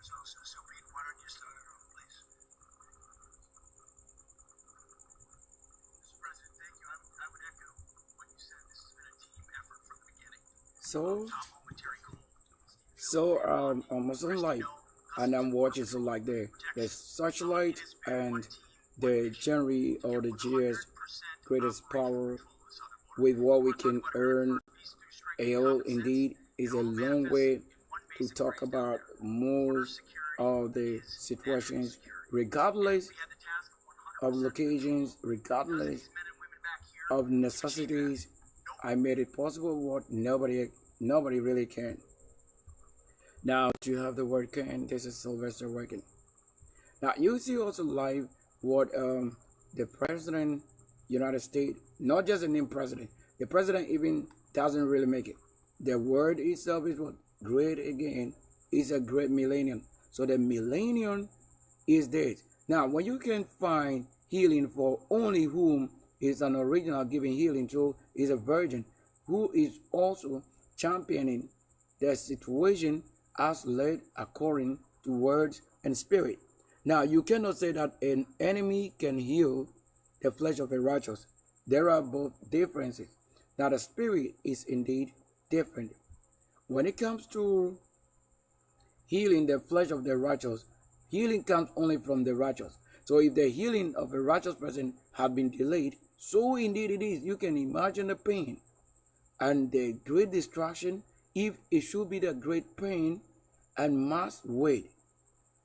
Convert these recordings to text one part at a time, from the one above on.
So Pete, why don't you start it off, please? Mr. President, thank you. I would echo what you said. This has been a team effort from the beginning. I'm also live, and I'm watching so like the searchlight and the January or the GS greatest power with what we can earn. AO indeed is a long way to talk about most of the situations, regardless of locations, regardless of necessities. I made it possible what nobody really can. Now to have the word can, this is Sylvester working. Now you see also live what the president United States, not just the name president, the president even doesn't really make it. The word itself is what? Great again is a great millennium. So the millennium is this. Now when you can find healing for only whom is an original giving healing to is a virgin who is also championing the situation as led according to words and spirit. Now you cannot say that an enemy can heal the flesh of a righteous. There are both differences. Now the spirit is indeed different. When it comes to healing the flesh of the righteous, healing comes only from the righteous. So if the healing of a righteous person had been delayed, so indeed it is. You can imagine the pain and the great distraction if it should be the great pain and mass weight.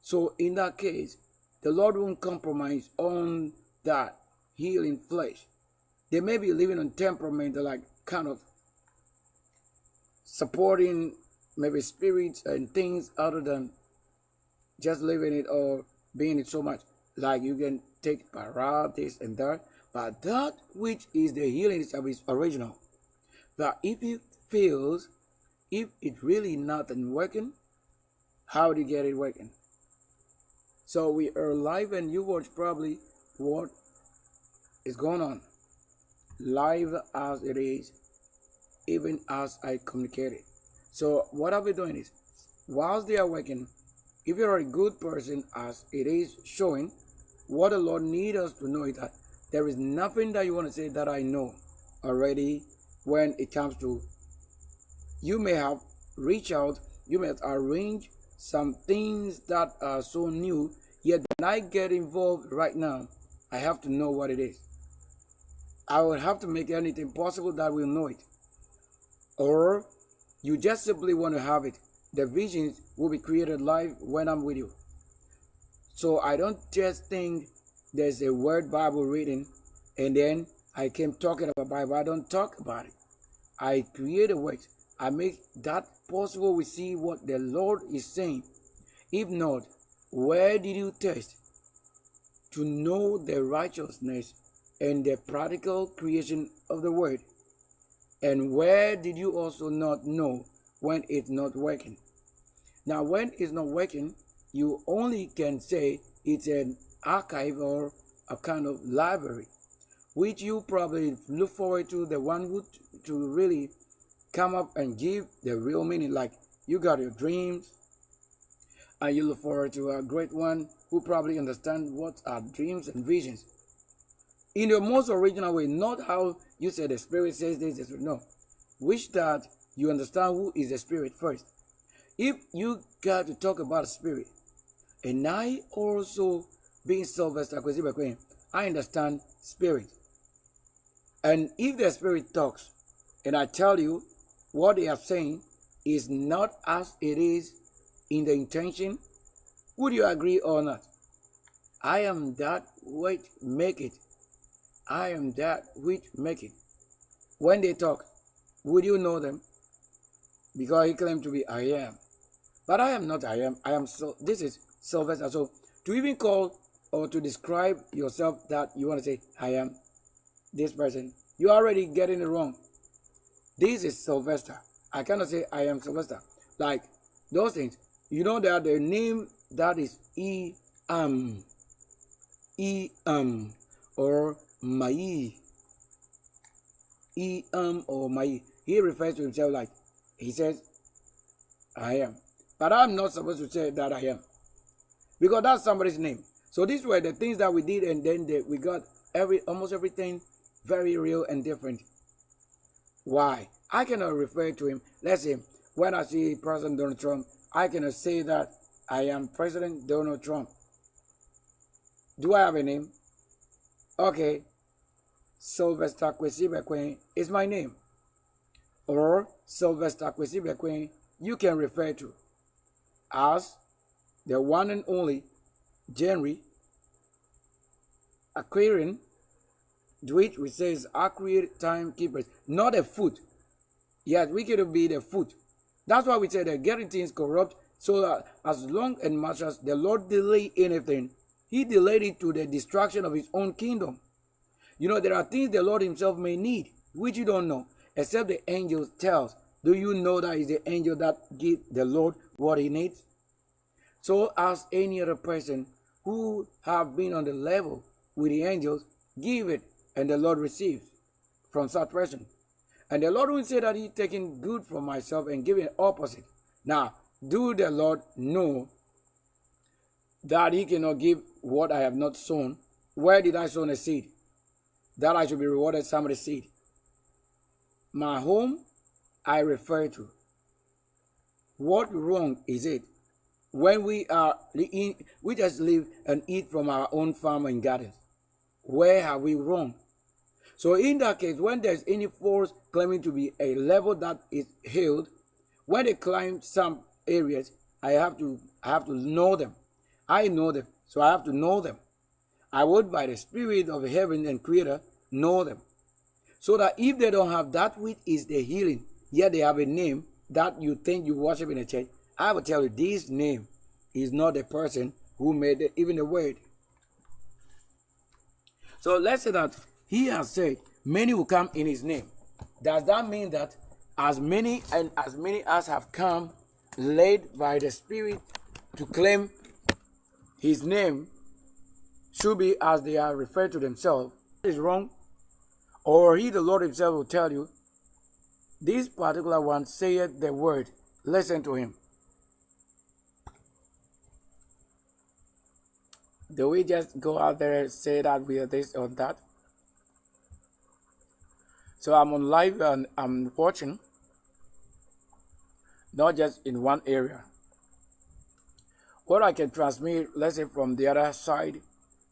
So in that case, the Lord won't compromise on that healing flesh. They may be living on temperament, like kind of supporting maybe spirits and things other than just living it or being it so much. Like you can take para, this and that, but that which is the healing is original. That if it fails, if it really not working, how do you get it working? So we are live and you watch probably what is going on. Live as it is, even as I communicated. So what are we doing is, whilst they are working, if you're a good person as it is showing, what the Lord needs us to know is that there is nothing that you want to say that I know already when it comes to, you may have reached out, you may have arranged some things that are so new, yet when I get involved right now, I have to know what it is. I would have to make anything possible that will know it. Or you just simply want to have it. The visions will be created live when I'm with you. So I don't just think there's a word Bible reading and then I came talking about Bible. I don't talk about it. I create a word. I make that possible. We see what the Lord is saying. If not, where did you test to know the righteousness and the practical creation of the word? And where did you also not know when it's not working? Now, when it's not working, you only can say it's an archive or a kind of library, which you probably look forward to the one who to really come up and give the real meaning. Like you got your dreams, and you look forward to a great one who probably understand what are dreams and visions in the most original way, not how you say the spirit says this. No, wish that you understand who is the spirit first. If you got to talk about the spirit, and I also being Sylvester, I understand spirit. And if the spirit talks, and I tell you what they are saying is not as it is in the intention, would you agree or not? I am that which make it. I am that which make it. When they talk, would you know them? Because he claimed to be I am. But I am not I am. I am so. This is Sylvester. So to even call or to describe yourself that you want to say I am this person, you're already getting it wrong. This is Sylvester. I cannot say I am Sylvester. Like those things. You know that the name that is or Mai. Or Mai. He refers to himself like he says I am. But I'm not supposed to say that I am. because that's somebody's name. So these were the things that we did, and then we got almost everything very real and different. Why? I cannot refer to him. Let's say when I see President Donald Trump, I cannot say that I am President Donald Trump. Do I have a name? Okay, Sylvester Kwesi Bekwin is my name. Or Sylvester Kwesi Bekwin you can refer to as the one and only January Aquarian, which we say is accurate timekeepers, not a foot. Yet we could be the foot. That's why we say that getting things corrupt, so that as long and much as the Lord delay anything, he delayed it to the destruction of his own kingdom. You know, there are things the Lord himself may need, which you don't know, except the angel tells. Do you know that is the angel that gives the Lord what he needs? So as any other person who have been on the level with the angels, give it, and the Lord receives from such person. And the Lord will say that he's taking good from myself and giving opposite. Now, do the Lord know that he cannot give what I have not sown? Where did I sow a seed? That I should be rewarded some of the seed. My home, I refer to. What wrong is it when we just live and eat from our own farm and gardens? Where have we wrong? So in that case, when there's any force claiming to be a level that is healed, when they climb some areas, I have to know them. I know them, so I have to know them. I would, by the Spirit of heaven and Creator, know them. So that if they don't have that which is the healing, yet they have a name that you think you worship in a church, I will tell you this name is not the person who made even the word. So let's say that he has said, many will come in his name. Does that mean that as many as have come led by the Spirit to claim his name should be as they are referred to themselves? That is wrong. Or he, the Lord himself, will tell you, this particular one saith the word, listen to him. Do we just go out there and say that we are this or that? So I'm on live and I'm watching, not just in one area. What I can transmit, let's say from the other side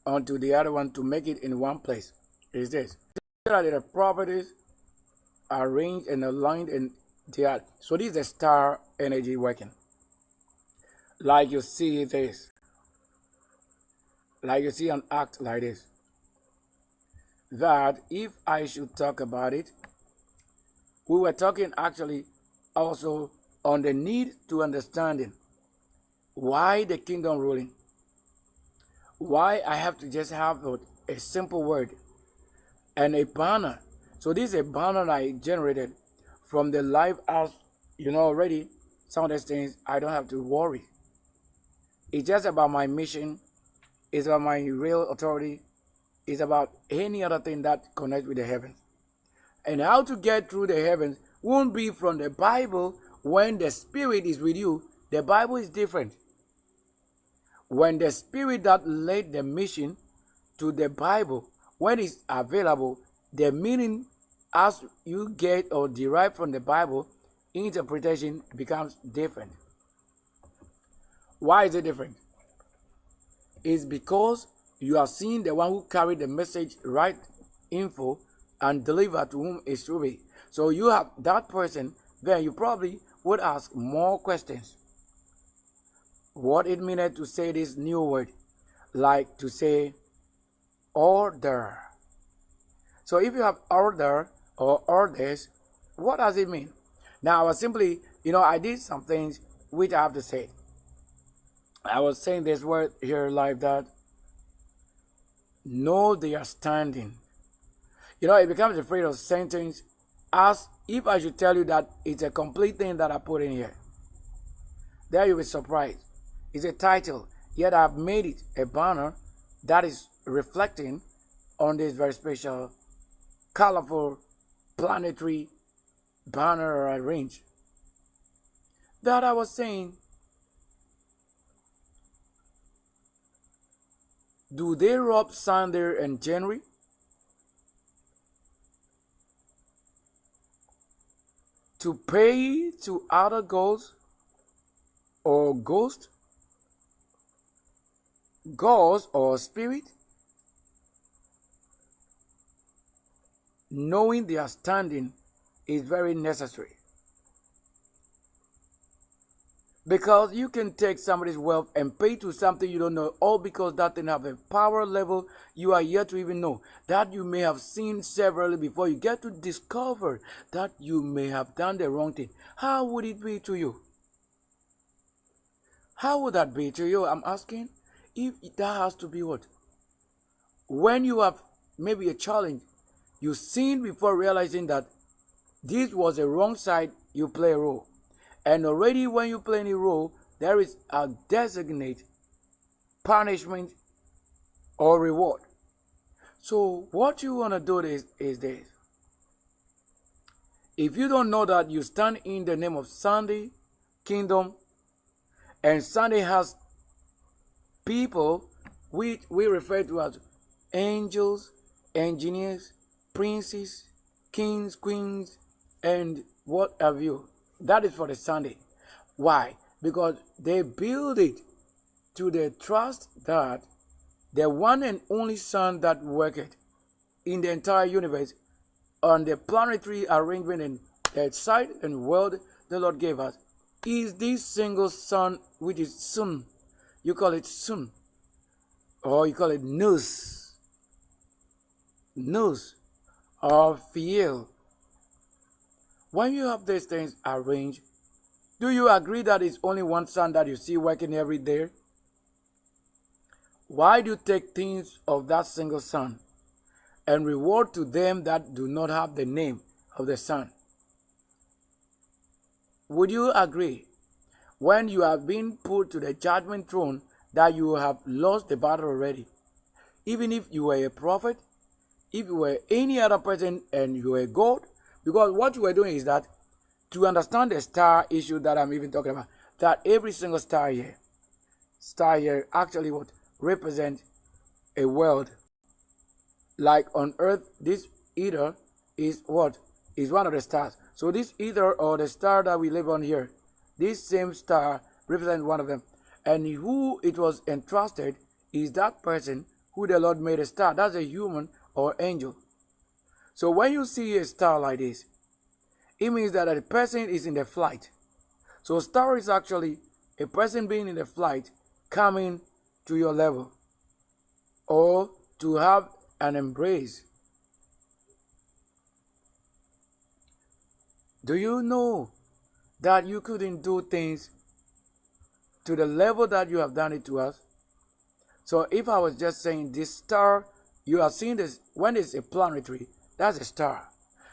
onto the other one to make it in one place is this. The properties are arranged and aligned in the earth. So this is the star energy working. Like you see this. Like you see an act like this. That if I should talk about it, we were talking actually also on the need to understanding why the kingdom ruling. Why I have to just have a simple word and a banner. So this is a banner I generated from the live house. You know already, some of these things I don't have to worry. It's just about my mission. It's about my real authority. It's about any other thing that connects with the heavens. And how to get through the heavens won't be from the Bible. When the Spirit is with you, the Bible is different. When the Spirit that led the mission to the Bible, when it's available, the meaning as you get or derive from the Bible, interpretation becomes different. Why is it different? It's because you have seen the one who carried the message right info and deliver to whom it should be. So you have that person, then you probably would ask more questions. What it meant to say this new word, like to say order. So if you have order or orders, what does it mean? Now I was simply, I did some things which I have to say. I was saying this word here live that know their standing. It becomes afraid of saying things as if I should tell you that it's a complete thing that I put in here. There you'll be surprised. It's a title, yet I've made it a banner that is reflecting on this very special, colorful, planetary banner arranged. That I was saying, Do they rob Sunday and January to pay to other gods or ghosts, gods or spirit, knowing their standing is very necessary. Because you can take somebody's wealth and pay to something you don't know, all because that thing have a power level you are yet to even know, that you may have seen severally before you get to discover that you may have done the wrong thing. How would it be to you? How would that be to you? I'm asking. If that has to be what? When you have maybe a challenge, you sin before realizing that this was a wrong side, you play a role. And already when you play any role, there is a designate punishment or reward. So what you want to do is this. If you don't know that you stand in the name of Sunday Kingdom, and Sunday has people which we refer to as angels, engineers, princes, kings, queens, and what have you. That is for the Sunday. Why? Because they build it to the trust that the one and only Son that worketh in the entire universe on the planetary arrangement and the side and world the Lord gave us is this single Son, which is Sun. You call it Sun, or you call it Nous, or Fiel. When you have these things arranged, do you agree that it's only one Son that you see working every day? Why do you take things of that single Son and reward to them that do not have the name of the Son? Would you agree, when you have been put to the judgment throne, that you have lost the battle already? Even if you were a prophet, if you were any other person and you were God, because what you were doing is that, to understand the star issue that I'm even talking about, that every single star here actually what represents a world. Like on earth, this ether is what? Is one of the stars. So this ether, or the star that we live on here, this same star represents one of them. And who it was entrusted is that person who the Lord made a star. That's a human or angel. So when you see a star like this, it means that a person is in the flight. So star is actually a person being in the flight, coming to your level, or to have an embrace. Do you know that you couldn't do things to the level that you have done it to us? So if I was just saying this star, you are seeing this, when it's a planetary, that's a star.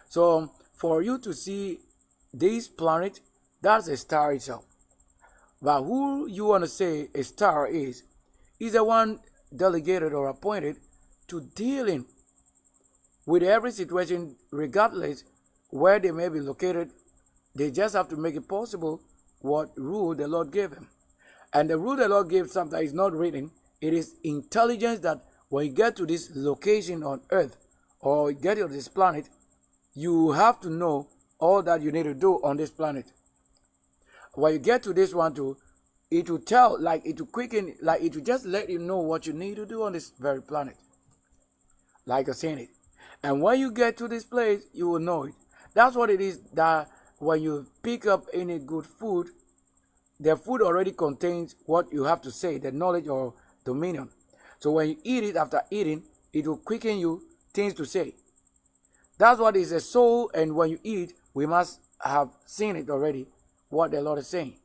So for you to see this planet, that's a star itself. But who you want to say a star is the one delegated or appointed to dealing with every situation, regardless where they may be located. They just have to make it possible what rule the Lord gave him. And the rule the Lord gave sometimes is not written. It is intelligence that when you get to this location on earth, or you get to this planet, you have to know all that you need to do on this planet. When you get to this one too, it will tell, like it will quicken, like it will just let you know what you need to do on this very planet. Like you're saying it. And when you get to this place, you will know it. That's what it is, that when you pick up any good food, the food already contains what you have to say, the knowledge or dominion. So when you eat it, after eating, it will quicken you things to say. That's what is a soul, and when you eat, we must have seen it already, what the Lord is saying.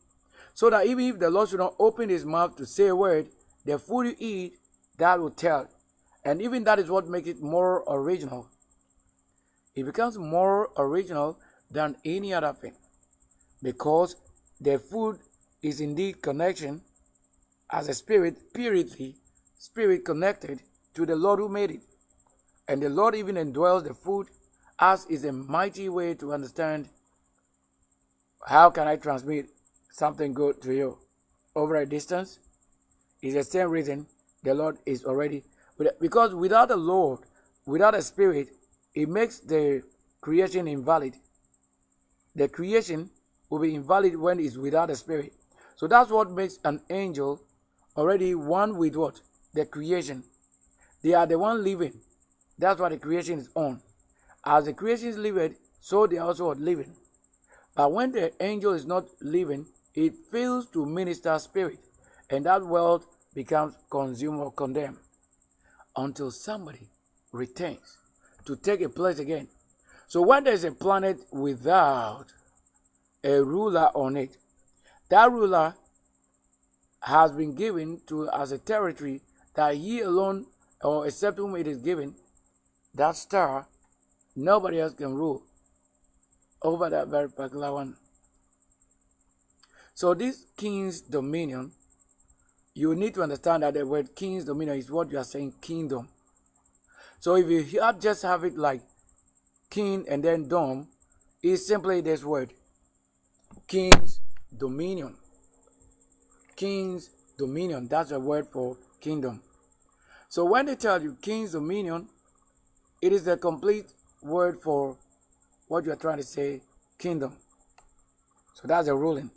So that even if the Lord should not open his mouth to say a word, the food you eat, that will tell. And even that is what makes it more original. It becomes more original than any other thing, because the food is indeed connection as a spirit, purity, spirit connected to the Lord who made it. And the Lord even indwells the food, as is a mighty way to understand how can I transmit something good to you over a distance. It's the same reason the Lord is already, because without the Lord, without a spirit, it makes the creation invalid. The creation will be invalid when it's without a spirit. So that's what makes an angel already one with what? The creation. They are the one living. That's what the creation is on. As the creation is living, so they are also living. But when the angel is not living, it fails to minister spirit. And that world becomes consumed or condemned until somebody returns to take a place again. So when there's a planet without a ruler on it, that ruler has been given to as a territory that he alone, or except whom it is given, that star, nobody else can rule over that very particular one. So this king's dominion, you need to understand that the word king's dominion is what you are saying, kingdom. So if you just have it like king and then dom, it's simply this word, king's dominion. King's dominion, that's a word for kingdom. So when they tell you king's dominion, it is the complete word for what you are trying to say, kingdom. So that's a ruling.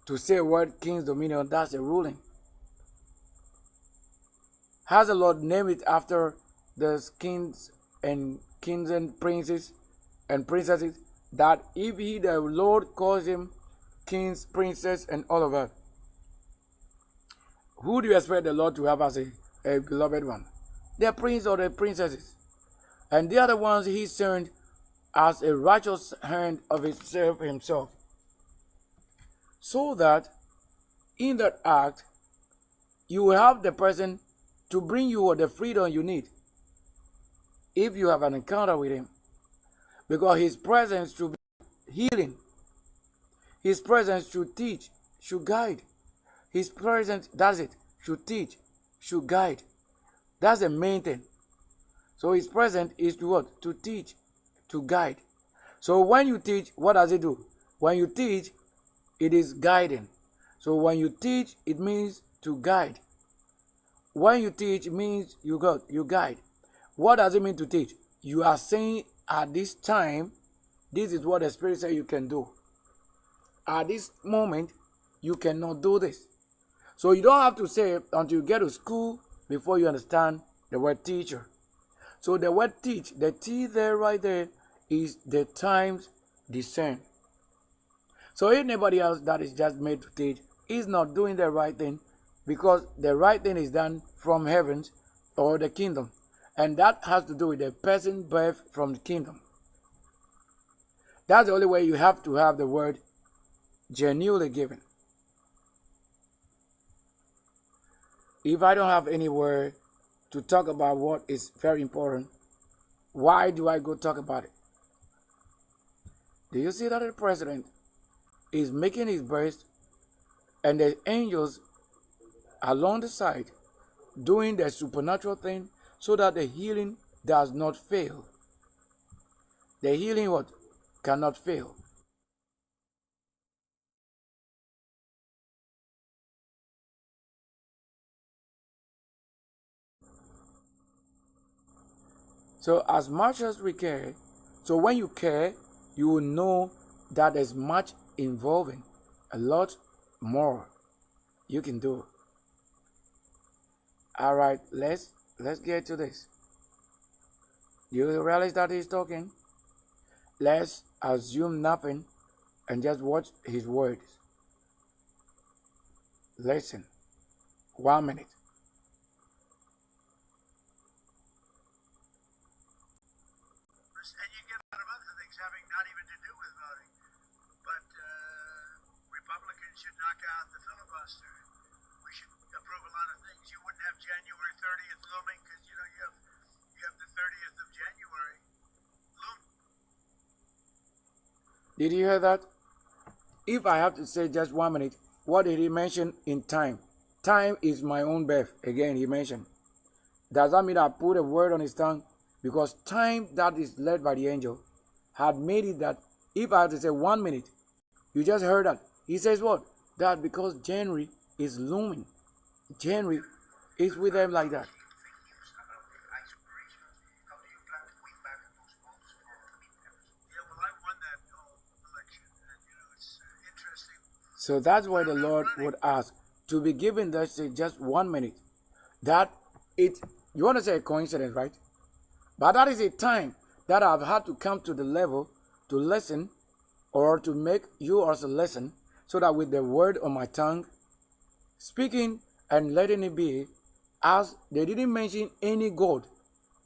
To say a word king's dominion, that's a ruling. Has the Lord named it after the kings and princes and princesses, that if he, the Lord, calls him kings, princes, and all of that, who do you expect the Lord to have as a beloved one? The prince or the princesses. And the other ones he sent as a righteous hand of himself. So that in that act, you will have the person to bring you the freedom you need if you have an encounter with him. Because his presence should be healing. His presence should teach, should guide. His presence, that's it, should teach, should guide. That's the main thing. So his presence is to what? To teach, to guide. So when you teach, what does it do? When you teach, it is guiding. So when you teach, it means to guide. When you teach, it means you guide. What does it mean to teach? You are saying at this time, this is what the Spirit says you can do. At this moment, you cannot do this. So you don't have to say it until you get to school before you understand the word teacher. So the word teach, the T there right there is the times discern. So anybody else that is just made to teach is not doing the right thing, because the right thing is done from heavens or the kingdom. And that has to do with the person birth from the kingdom. That's the only way you have to have the word genuinely given. If I don't have any word to talk about what is very important, why do I go talk about it? Do you see that the president is making his burst and the angels along the side doing the supernatural thing so that the healing does not fail? The healing what? Cannot fail. So as much as we care, so when you care, you will know that there's much involving, a lot more you can do. All right, let's get to this. You realize that he's talking? Let's assume nothing and just watch his words. Listen. 1 minute. And you get a lot of other things having not even to do with voting. But Republicans should knock out the filibuster. We should approve a lot of things. You wouldn't have January 30th looming because you have the 30th of January looming. Did you hear that? If I have to say just 1 minute, what did he mention in time? Time is my own birth. Again, he mentioned. Does that mean I put a word on his tongue? Because time that is led by the angel had made it that if I have to say 1 minute, you just heard that. He says what? That because January is looming. January It's with them like that. Yeah, well, I won that whole election, and it's interesting. So that's why the Lord would ask to be given that say just 1 minute. That it you want to say a coincidence, right? But that is a time that I've had to come to the level to listen or to make you also listen so that with the word on my tongue, speaking and letting it be, as they didn't mention any God,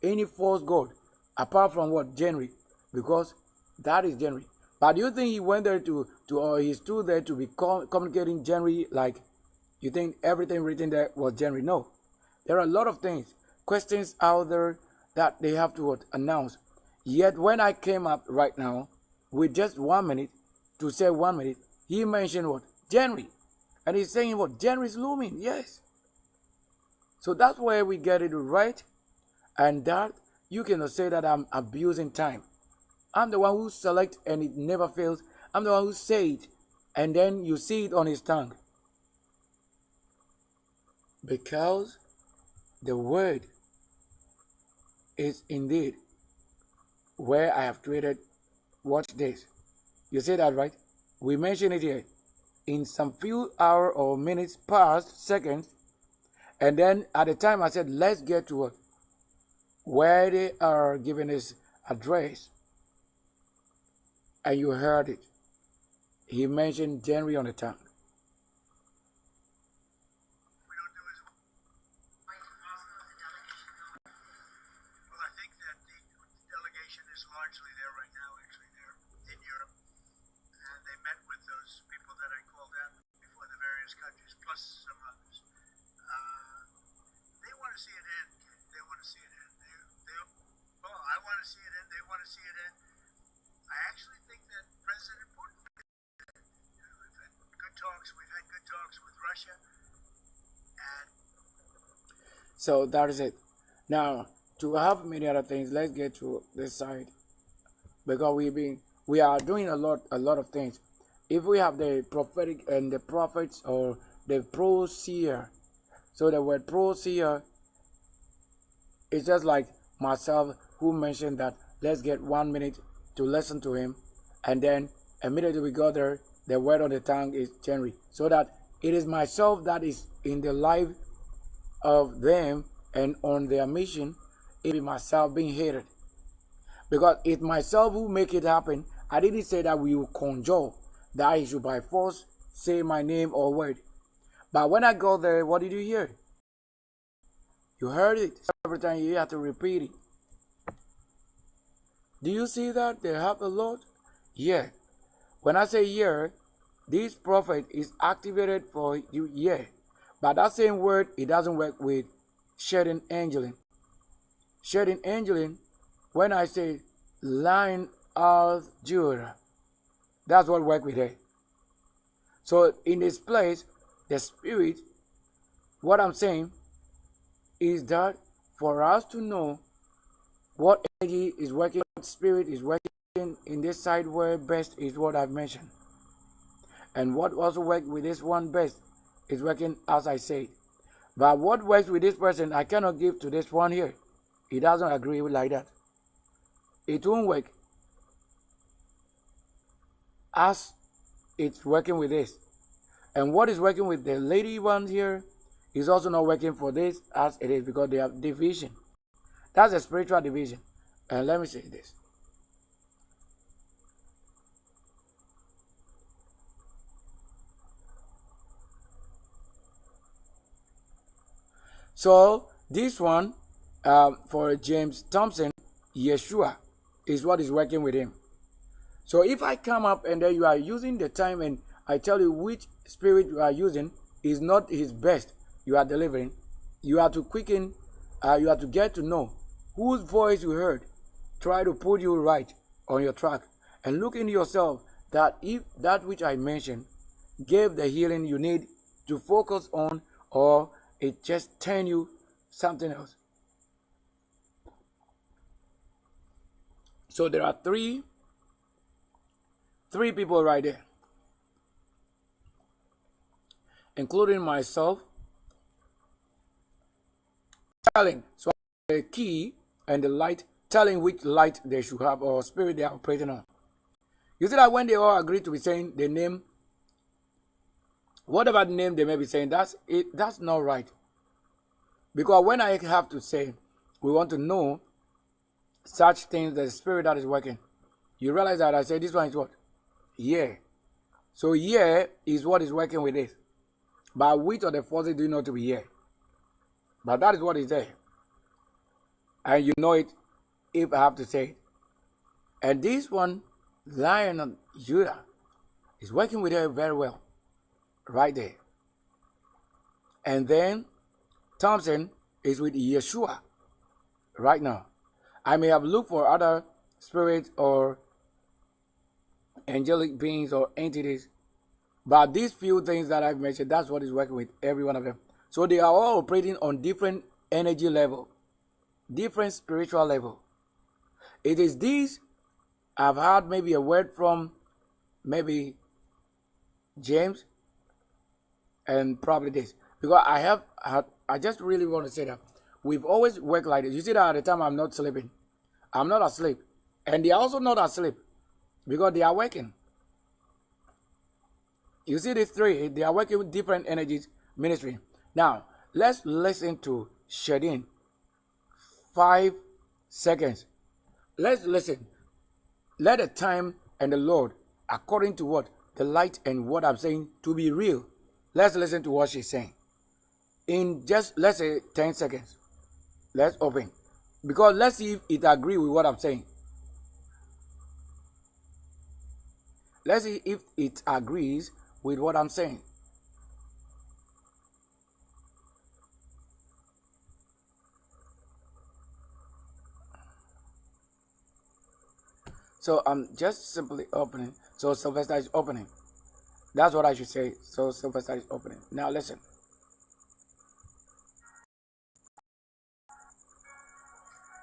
any false God, apart from what? January, because that is January. But do you think he went there to or he stood there to be communicating January like you think everything written there was January? No. There are a lot of things, questions out there that they have to announce. Yet when I came up right now with just 1 minute to say 1 minute, he mentioned what? January. And he's saying what? January is looming. Yes. So that's where we get it right. And that you cannot say that I'm abusing time. I'm the one who select and it never fails. I'm the one who say it and then you see it on his tongue. Because the word is indeed where I have created. Watch this. You say that right? We mention it here. In some few hours or minutes past, seconds, and then at the time I said, let's get to it. Where they are giving his address. And you heard it. He mentioned January on the tongue. Well, I think that the delegation is largely there right now, actually, they're in Europe. And they met with those people that I called out before, the various countries, plus some others. They want to see it end. They want to see it end. Well, I want to see it end. They want to see it end. I actually think that President Putin, we've had good talks. We've had good talks with Russia. And so that is it. Now, to have many other things, let's get to this side. Because we are doing a lot of things. If we have the prophetic and the prophets or the pro-seer, so the word pro-seer is just like myself who mentioned that let's get 1 minute to listen to him, and then immediately we go there, the word on the tongue is January. So that it is myself that is in the life of them and on their mission, it is myself being hated. Because it's myself who make it happen. I didn't say that we will conjure that I should by force say my name or word. But when I go there, what did you hear? You heard it. Every time you have to repeat it. Do you see that? They have a lot? Yeah. When I say yeah, this prophet is activated for you, yeah. But that same word, it doesn't work with shedding angeling. Shedding angeling, when I say Lion of Judah, that's what work with it. So in this place, the spirit, what I'm saying is that for us to know what energy is working, what spirit is working in this side where best is what I've mentioned. And what also works with this one best is working as I say. But what works with this person, I cannot give to this one here. He doesn't agree with like that. It won't work as it's working with this. And what is working with the lady one here is also not working for this as it is because they have division. That's a spiritual division. And let me say this. So this one for James Thompson, Yeshua is what is working with him. So if I come up and then you are using the time and I tell you which spirit you are using is not his best you are delivering, you have to quicken, you have to get to know whose voice you heard. Try to put you right on your track and look into yourself that if that which I mentioned gave the healing you need to focus on or it just turn you something else. So there are three people right there, including myself, telling. So the key and the light telling which light they should have or spirit they are operating on. You see that when they all agree to be saying the name, whatever name they may be saying, that's it. That's not right. Because when I have to say, we want to know such things, the spirit that is working, you realize that I say this one is what? Yeah. So yeah is what is working with this. But which of the forces do you know to be yeah? But that is what is there. And you know it if I have to say it. And this one, Lion of Judah, is working with her very well. Right there. And then Thompson is with Yeshua right now. I may have looked for other spirits or angelic beings or entities, but these few things that I've mentioned, that's what is working with every one of them. So they are all operating on different energy level, different spiritual level. It is this I've had maybe a word from maybe James and probably this. Because I just really want to say that we've always worked like this. You see that at the time I'm not sleeping. I'm not asleep. And they are also not asleep because they are working. You see these three, they are working with different energies ministry. Now, let's listen to Shadin. 5 seconds. Let's listen. Let the time and the Lord, according to what? The light and what I'm saying, to be real. Let's listen to what she's saying. In just, let's say, 10 seconds. Let's open. Because let's see if it agrees with what I'm saying. Let's see if it agrees with what I'm saying. So I'm just simply opening. So Sylvester is opening. That's what I should say. So Sylvester is opening. Now listen.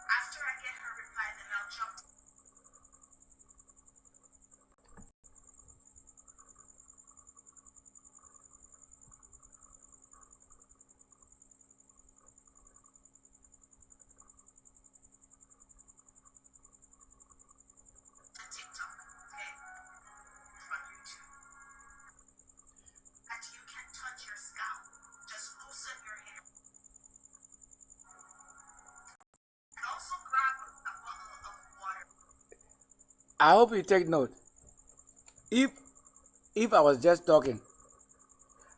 After I get her reply, then I'll jump. TikTok, okay? On YouTube. And you can touch your scalp. Just loosen your hair. And also grab a bottle of water. I hope you take note. If I was just talking,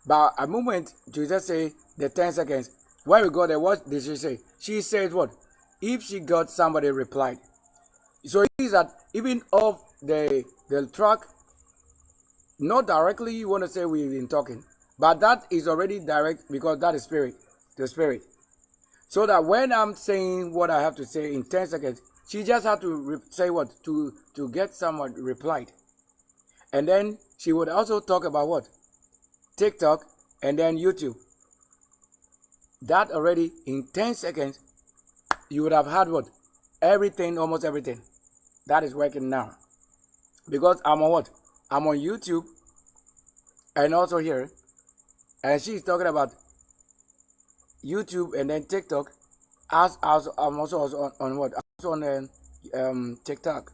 but a moment to just say the 10 seconds, when we got there, what did she say? She said what? If she got somebody replied. So it is that even off the track, not directly you want to say we've been talking, but that is already direct because that is spirit, the spirit. So that when I'm saying what I have to say in 10 seconds, she just had to say what? To get someone replied. And then she would also talk about what? TikTok and then YouTube. That already in 10 seconds, you would have had what? Everything, almost everything. That is working now. Because I'm on what? I'm on YouTube and also here. And she's talking about YouTube and then TikTok. As I'm also on what? Also on TikTok.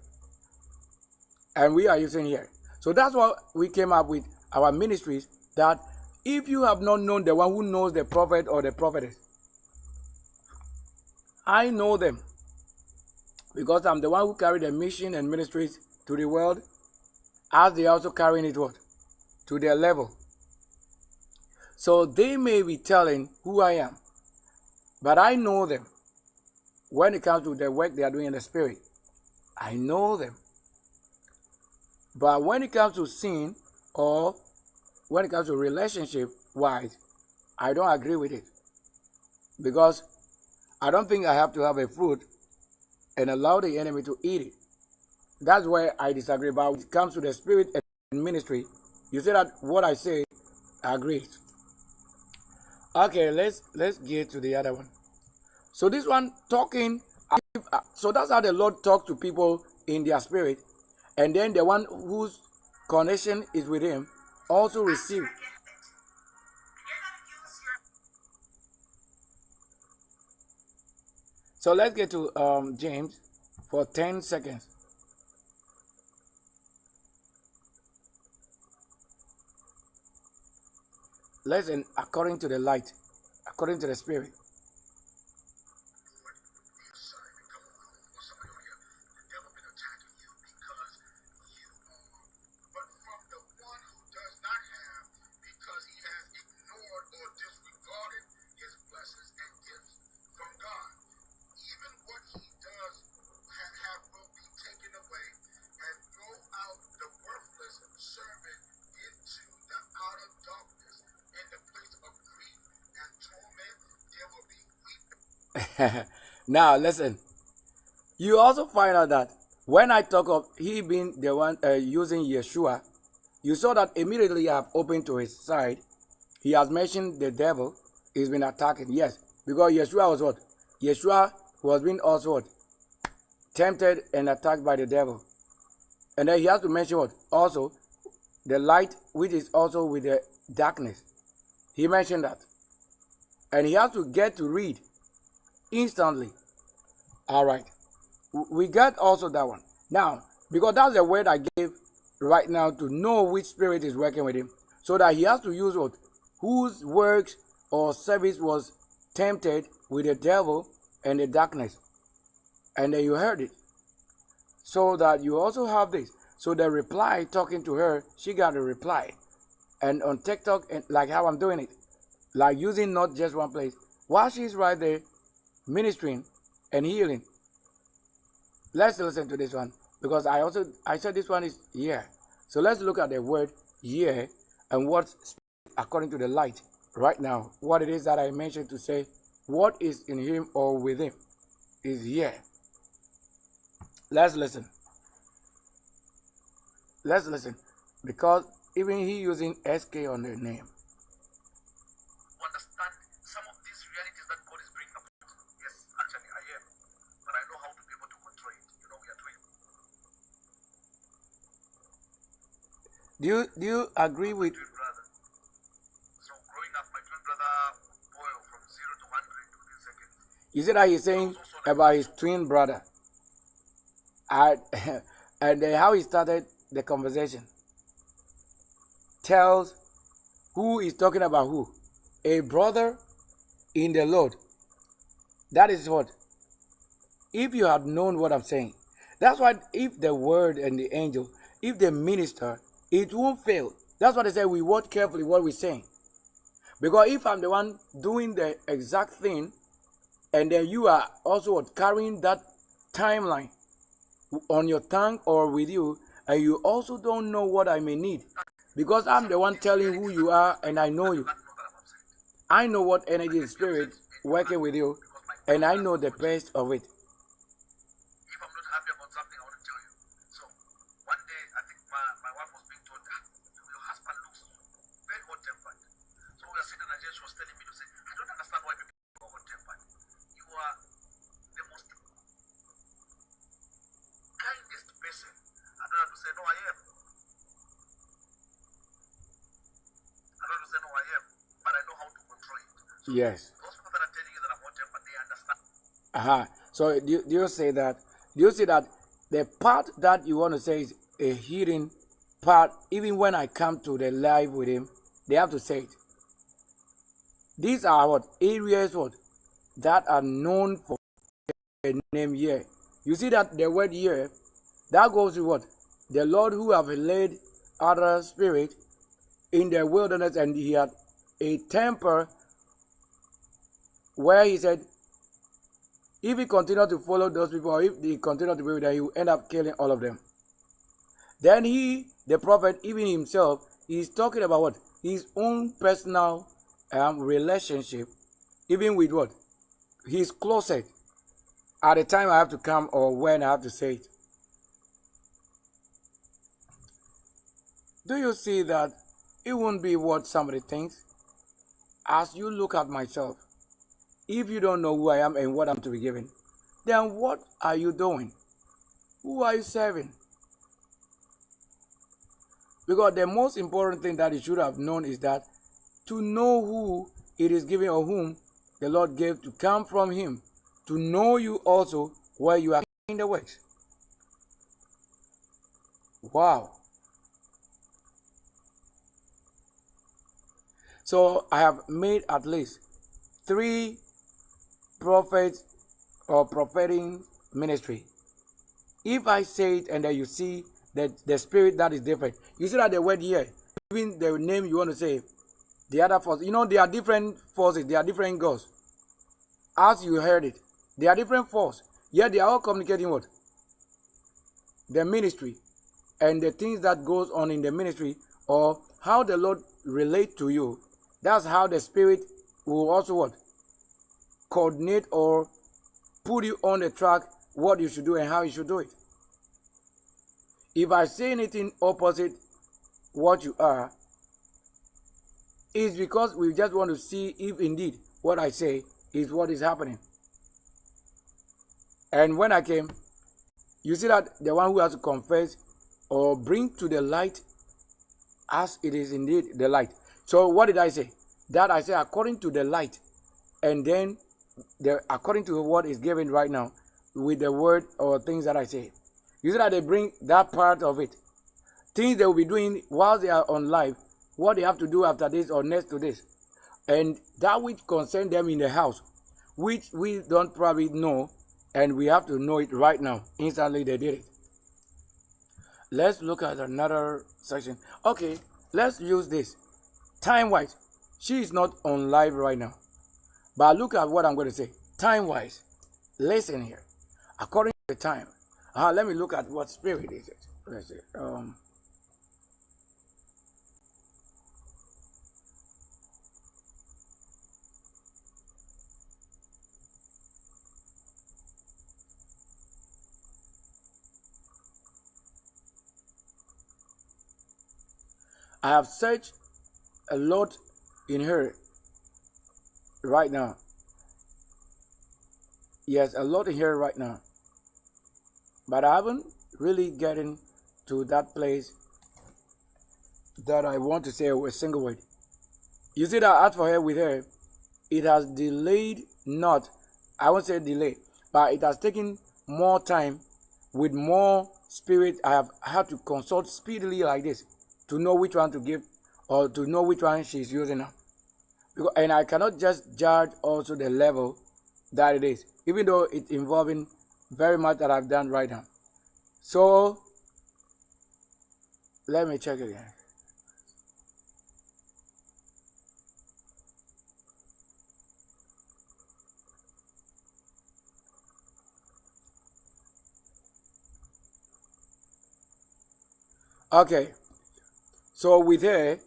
And we are using here. So that's what we came up with our ministries, that if you have not known the one who knows the prophet or the prophetess, I know them because I'm the one who carried the mission and ministries to the world, as they also carrying it what? To their level. So they may be telling who I am, but I know them. When it comes to the work they are doing in the spirit, I know them. But when it comes to sin or when it comes to relationship wise, I don't agree with it. Because I don't think I have to have a fruit and allow the enemy to eat it. That's where I disagree. But when it comes to the spirit and ministry, you say that what I say agrees. Okay, let's get to the other one. So this one talking, so that's how the Lord talks to people in their spirit. And then the one whose connection is with him also receive. So let's get to James for 10 seconds. Listen, according to the light, according to the spirit. Now listen, you also find out that when I talk of he being the one using Yeshua, you saw that immediately I have opened to his side. He has mentioned the devil. He's been attacking. Yes, because Yeshua was what? Yeshua was being also what? Tempted and attacked by the devil. And then he has to mention what? Also, the light which is also with the darkness. He mentioned that. And he has to get to read instantly. All right. We got also that one. Now, because that's the word I gave right now to know which spirit is working with him. So that he has to use what? Whose works or service was tempted with the devil and the darkness. And then you heard it. So that you also have this. So the reply, talking to her, she got a reply. And on TikTok, and like how I'm doing it. Like using not just one place. While she's right there, ministering and healing. Let's listen to this one. Because I said this one is yeah. So let's look at the word yeah and what's according to the light right now. What it is that I mentioned to say, what is in him or with him is yeah. Let's listen. Let's listen. Because even he using SK on their name. Understand some of these realities that God is bringing about. Yes, actually I am. But I know how to be able to control it. You know, we are doing. Do you agree with? Twin brother. So growing up, my twin brother boiled from 0 to 100 within seconds. You see that he's saying about his twin brother. And how he started the conversation tells who is talking about who. A brother in the Lord. That is what. If you had known what I'm saying. That's why if the word and the angel, if they minister, it won't fail. That's why they say we watch carefully what we're saying. Because if I'm the one doing the exact thing, and then you are also carrying that timeline on your tongue or with you, and you also don't know what I may need. Because I'm the one telling who you are and I know you. I know what energy and spirit working with you, and I know the best of it. If I'm not happy about something, I want to tell you. So one day, I think my wife was being told that your husband looks very hot-tempered. So we were sitting and she was telling me to say, I don't understand why people are hot-tempered. You are the most kindest person. I don't have to say, no, I am. I don't have to say, no, I am. But I know how to control it. So Yes. those people that are telling you that I'm hot-tempered, they understand. So do you say that? Do you see that the part that you want to say is a hidden part? Even when I come to the live with him, they have to say it. These are what areas what that are known for a name here. You see that the word here that goes to what the Lord who have led other spirit in the wilderness, and he had a temper where he said, if he continued to follow those people, or if he continued to be with them, he will end up killing all of them. Then he, the prophet, even himself, is talking about what? His own personal relationship, even with what? His closet. At the time I have to come or when I have to say it. Do you see that it won't be what somebody thinks? As you look at myself, if you don't know who I am and what I'm to be given, then what are you doing? Who are you serving? Because the most important thing that you should have known is that to know who it is given or whom the Lord gave to come from him to know you also where you are in the works. Wow. So I have made at least 3 prophets or prophetic ministry. If I say it and then you see that the spirit that is different, you see that the word here, even the name you want to say, the other force, there are different forces, there are different gods. As you heard it, there are different forces, yet they are all communicating what? The ministry and the things that goes on in the ministry, or how the Lord relate to you. That's how the spirit will also what? Coordinate or put you on the track, what you should do and how you should do it. If I say anything opposite what you are, it's because we just want to see if indeed what I say is what is happening. And when I came, you see that the one who has to confess or bring to the light as it is indeed the light. So what did I say? That I say according to the light, and then according to what is given right now with the word or things that I say. You see that they bring that part of it. Things they will be doing while they are on live, what they have to do after this or next to this. And that which concerns them in the house, which we don't probably know, and we have to know it right now. Instantly they did it. Let's look at another section. Okay, let's use this. Time-wise, she is not on live right now. But look at what I'm going to say. Time-wise, listen here. According to the time, let me look at what spirit is it. Let's see. I have searched a lot in her right now. Yes, a lot in here right now. But I haven't really gotten to that place that I want to say a single word. You see that as for her with her, it has delayed not, I won't say delay, but it has taken more time with more spirit. I have had to consult speedily like this to know which one to give or to know which one she's using now. And I cannot just judge also the level that it is, even though it's involving very much that I've done right now. So let me check again. Okay, so with her,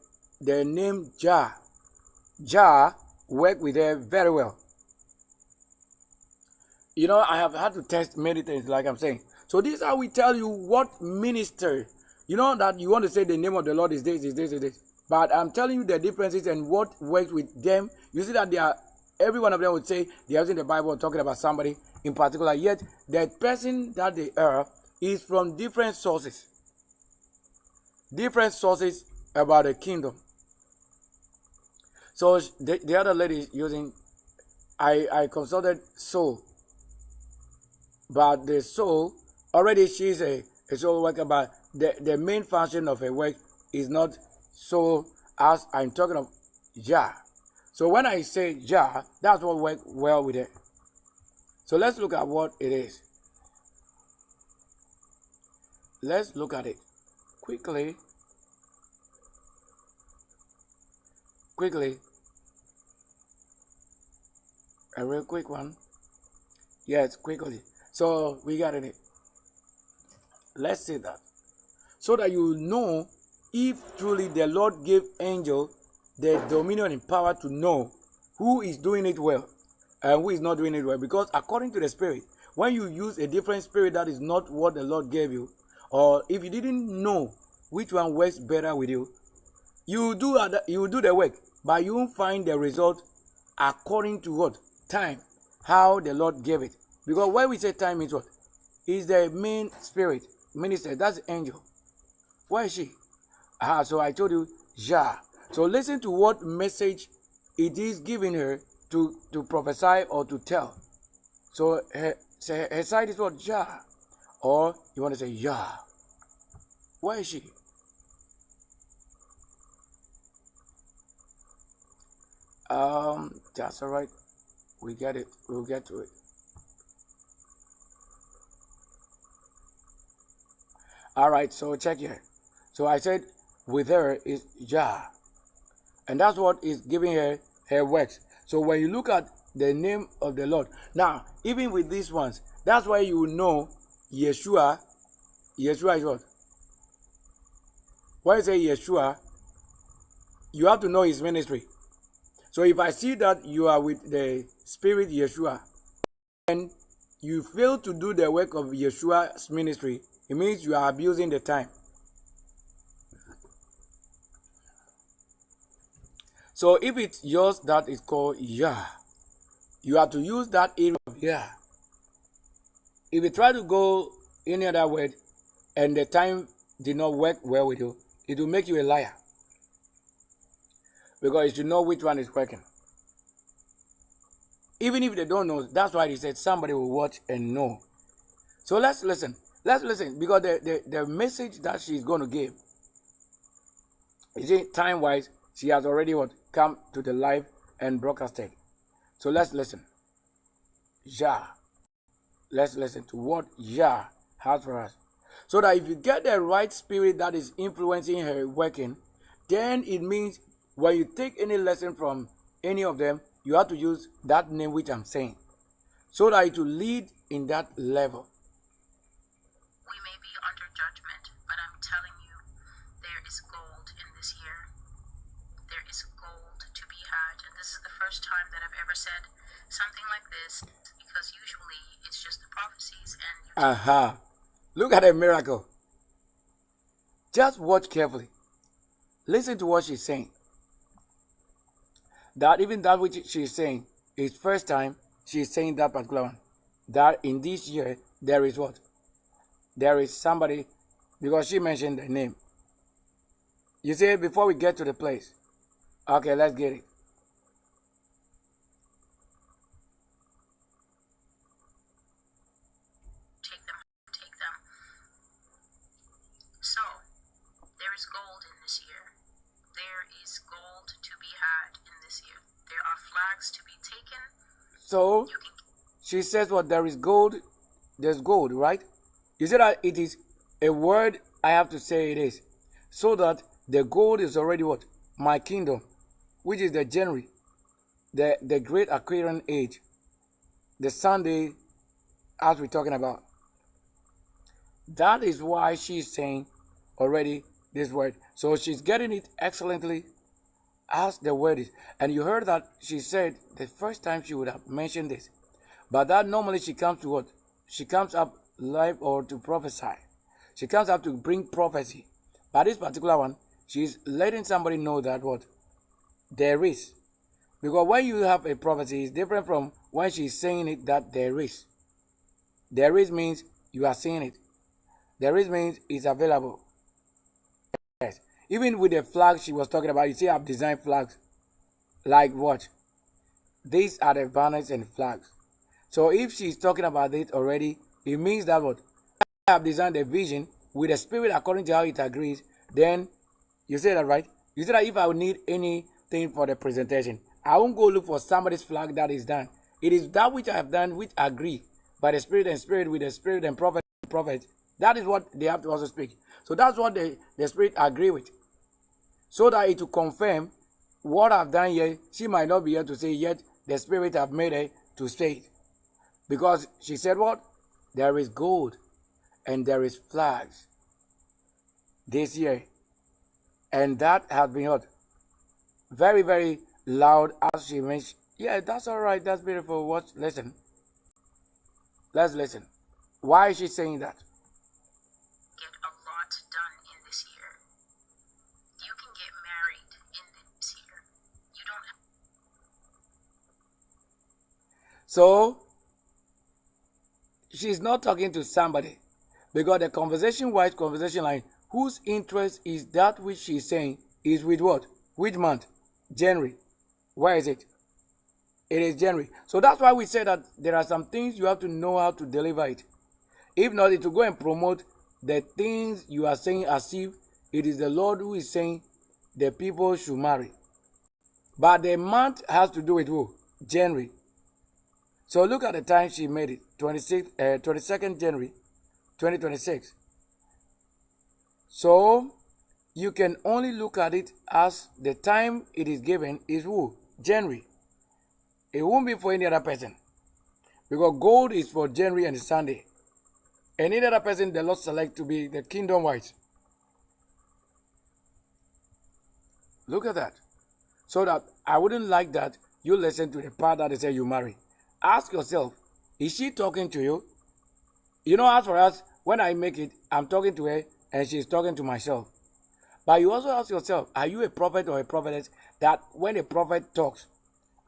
the name Jah work with her very well. I have had to test many things, like I'm saying. So this is how we tell you what minister. That you want to say the name of the Lord is this, is this, is this. But I'm telling you the differences and what works with them. You see that every one of them would say they are using the Bible talking about somebody in particular. Yet the person that they are is from different sources. Different sources about the kingdom. So the other lady is using, I consulted soul. But the soul, already she's a soul worker, but the main function of her work is not soul as I'm talking of Jah. So when I say Jah, that's what works well with it. So let's look at what it is. Let's look at it quickly. A real quick one. Yes, quickly. So we got it. Let's say that. So that you know if truly the Lord gave angel the dominion and power to know who is doing it well and who is not doing it well. Because according to the spirit, when you use a different spirit that is not what the Lord gave you, or if you didn't know which one works better with you, you do the work, but you won't find the result according to what? Time. How the Lord gave it. Because when we say time means what? Is the main spirit, minister, that's the angel. Where is she? So I told you, Jah. So listen to what message it is giving her to prophesy or to tell. So her side is what? Yah. Or you want to say Yah. Where is she? That's all right. We get it. We'll get to it. All right. So check here. So I said with her is Yah, and that's what is giving her her works. So when you look at the name of the Lord, now even with these ones, that's why you know Yeshua. Yeshua is what? When you say Yeshua, you have to know his ministry. So if I see that you are with the Spirit Yeshua and you fail to do the work of Yeshua's ministry, it means you are abusing the time. So if it's yours that is called Yah, you have to use that area of Yah. If you try to go any other word and the time did not work well with you, it will make you a liar. Because you should know which one is working. Even if they don't know, that's why he said somebody will watch and know. So let's listen. Let's listen. Because the message that she's going to give, you see, time-wise, she has already come to the live and broadcasted. So let's listen. Yah. Let's listen to what Yah has for us. So that if you get the right spirit that is influencing her working, then it means when you take any lesson from any of them, you have to use that name which I'm saying, so that it will lead in that level. We may be under judgment, but I'm telling you, there is gold in this year. There is gold to be had, and this is the first time that I've ever said something like this, because usually it's just the prophecies and Look at a miracle. Just watch carefully. Listen to what she's saying. That even that which she's saying is first time she's saying that particular one. That in this year there is what? There is somebody, because she mentioned the name. You see, before we get to the place. Okay, let's get it. take them. So, there is gold in this year. There is gold to be had in this year. There are flags to be taken. So, she says what? There is gold. There's gold, right? You said that it is a word I have to say it is. So that the gold is already what? My kingdom, which is the January, the great Aquarian age, the Sunday, as we're talking about. That is why she's saying already this word. So she's getting it excellently as the word is. And you heard that she said the first time she would have mentioned this. But that normally she comes to what? She comes up live or to prophesy. She comes up to bring prophecy. But this particular one, she's letting somebody know that what? There is. Because when you have a prophecy, it's different from when she's saying it that there is. There is means you are seeing it. There is means it's available. Yes. Even with the flag she was talking about, you see I've designed flags. Like what? These are the banners and flags. So if she's talking about it already, it means that what? I have designed a vision with the spirit according to how it agrees. Then, you say that right? You say that if I would need anything for the presentation, I won't go look for somebody's flag that is done. It is that which I have done which agree by the spirit and spirit with the spirit and prophet. That is what they have to also speak. So that's what the spirit agree with. So that it will confirm what I've done here. She might not be able to say yet the spirit have made her to say it. Because she said what? There is gold and there is flags this year. And that has been what? Very, very loud as she mentioned. Yeah, that's all right. That's beautiful. Watch, listen. Let's listen. Why is she saying that? Get a lot done in this year. You can get married in this year. You don't have. So, she's not talking to somebody. Because the conversation-wise conversation line, whose interest is that which she's saying is with what? Which month? January. Where is it? It is January. So that's why we say that there are some things you have to know how to deliver it. If not, it will go and promote the things you are saying as if it is the Lord who is saying the people should marry. But the month has to do with who? January. So look at the time she made it. 22nd January 2026. So you can only look at it as the time it is given is who? January. It won't be for any other person. Because gold is for January and Sunday. Any other person the Lord select to be the kingdom wife. Look at that. So that I wouldn't like that you listen to the part that they say you marry. Ask yourself, is she talking to you? You know, as for us, when I make it, I'm talking to her and she's talking to myself. But you also ask yourself, are you a prophet or a prophetess that when a prophet talks,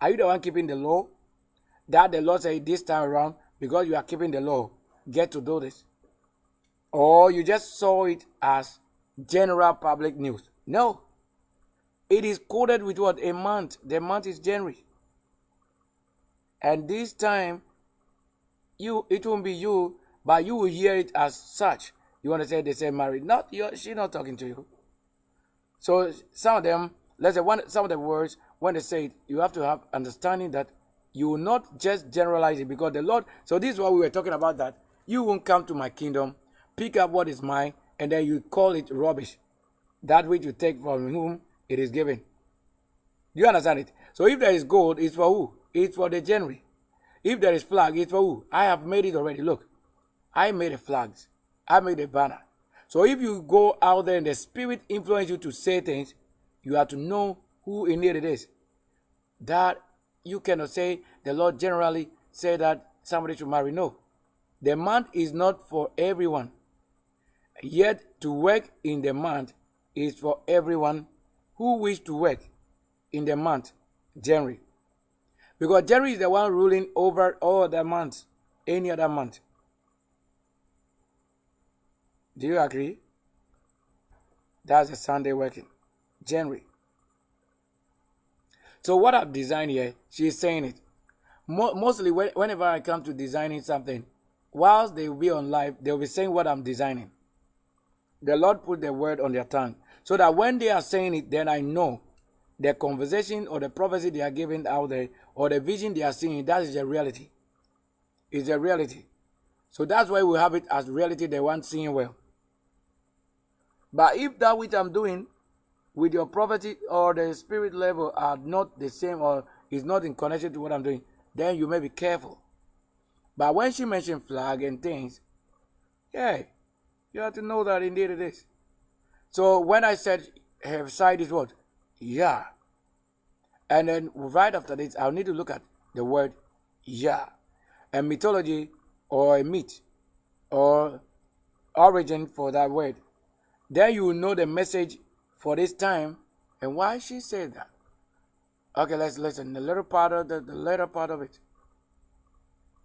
are you the one keeping the law? That the Lord said this time around, because you are keeping the law, get to do this. Or you just saw it as general public news. No. It is coded with what? A month. The month is January. And this time, it won't be you, but you will hear it as such. You want to say they say married. Not you. She's not talking to you. So some of them, let's say some of the words, when they say it, you have to have understanding that you will not just generalize it because the Lord. So this is what we were talking about, that you won't come to my kingdom, pick up what is mine, and then you call it rubbish. That which you take from whom it is given. Do you understand it? So if there is gold, it's for who? It's for the January. If there is flag, it's for who? I have made it already. Look, I made the flags. I made a banner. So if you go out there and the Spirit influence you to say things, you have to know who in it is. That you cannot say the Lord generally say that somebody should marry. No. The month is not for everyone. Yet to work in the month is for everyone who wish to work in the month, January. Because January is the one ruling over all other months, any other month. Do you agree? That's a Sunday working. January. So what I've designed here, she's saying it. Mostly whenever I come to designing something, whilst they will be on live, they will be saying what I'm designing. The Lord put the word on their tongue. So that when they are saying it, then I know the conversation or the prophecy they are giving out there or the vision they are seeing, that is the reality. It's a reality. So that's why we have it as reality, the one seeing well. But if that which I'm doing with your prophecy or the spirit level are not the same or is not in connection to what I'm doing, then you may be careful. But when she mentioned flag and things, yeah, you have to know that indeed it is. So when I said her side is what? Yeah. And then right after this, I'll need to look at the word yeah. A mythology or a myth or origin for that word. Then you will know the message for this time and why she said that. Okay, let's listen. The later part of it.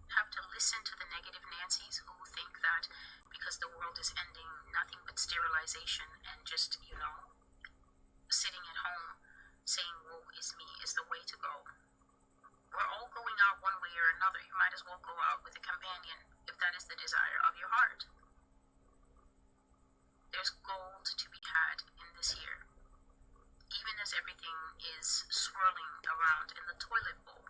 Have to listen to the negative Nancy's who think that because the world is ending, nothing but sterilization and just, sitting at home saying woe is me is the way to go. We're all going out one way or another. You might as well go out with a companion if that is the desire of your heart. There's gold to be had in this year, even as everything is swirling around in the toilet bowl.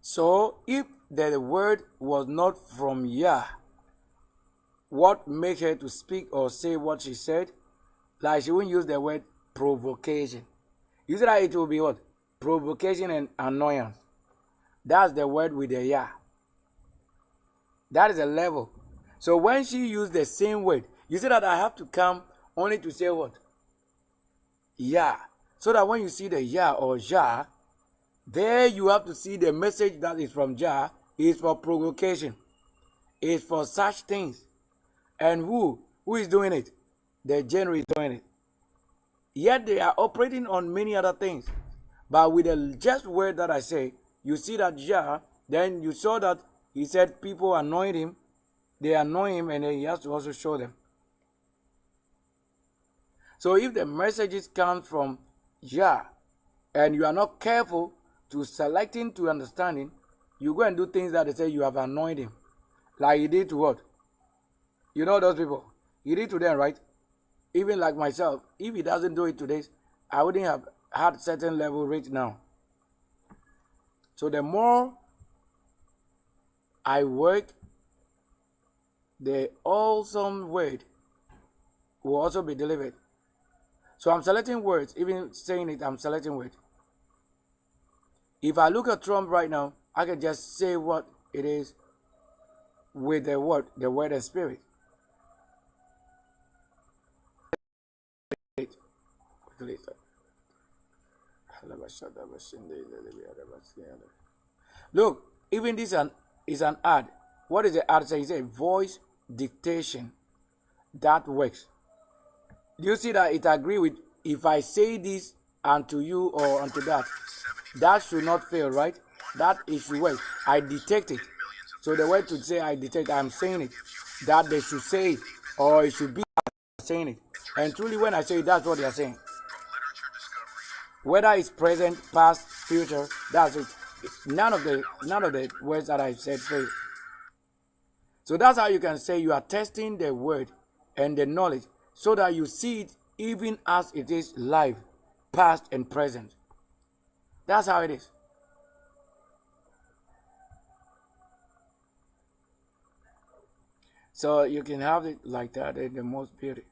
So if the word was not from Yah, what made her to speak or say what she said? Like she wouldn't use the word provocation. You said that it will be what? Provocation and annoyance. That's the word with the Yah. That is a level. So when she used the same word, you see that I have to come only to say what? Yeah. So that when you see the yeah or Jah, there you have to see the message that is from Jah is for provocation. It's for such things. And who is doing it? The January is doing it. Yet they are operating on many other things. But with the just word that I say, you see that Jah, then you saw that he said people annoyed him. They annoy him and then he has to also show them. So if the messages come from Jah and you are not careful to selecting to understanding, you go and do things that they say you have annoyed him. Like he did to what? You know those people. He did to them, right? Even like myself, if he doesn't do it today, I wouldn't have had certain level right now. So the more I work, the awesome word will also be delivered. So I'm selecting words, even saying it, I'm selecting words. If I look at Trump right now, I can just say what it is with the word and spirit. Look, even this is an ad. What is the ad saying? It's a voice dictation that works. Do you see that it agree with if I say this unto you or unto that? That should not fail, right? That it should work. I detect it. So the word to say I detect, I'm saying it. That they should say it, or it should be saying it. And truly when I say it, that's what they are saying. Whether it's present, past, future, that's it. None of the words that I said fail. So that's how you can say you are testing the word and the knowledge so that you see it even as it is live, past and present. That's how it is. So you can have it like that in the most beauty.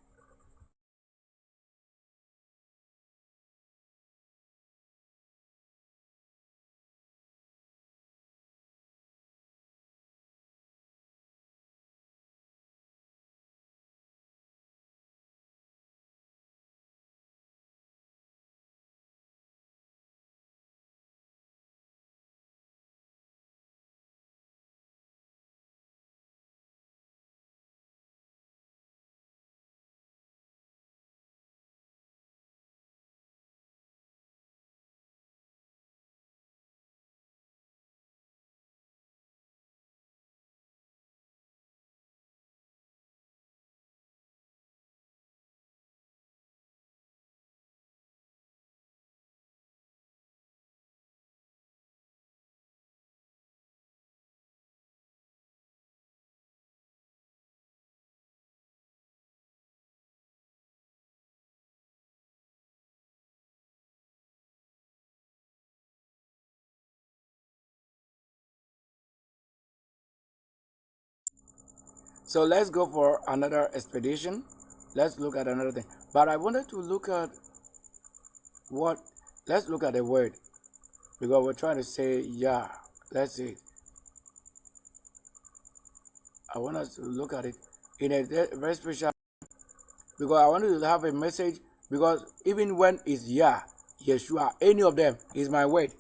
So let's go for another expedition. Let's look at another thing. But I wanted to look at let's look at the word. Because we're trying to say, yeah, let's see. I want us to look at it in a very special, because I want you to have a message, because even when it's yeah, Yeshua, any of them is my word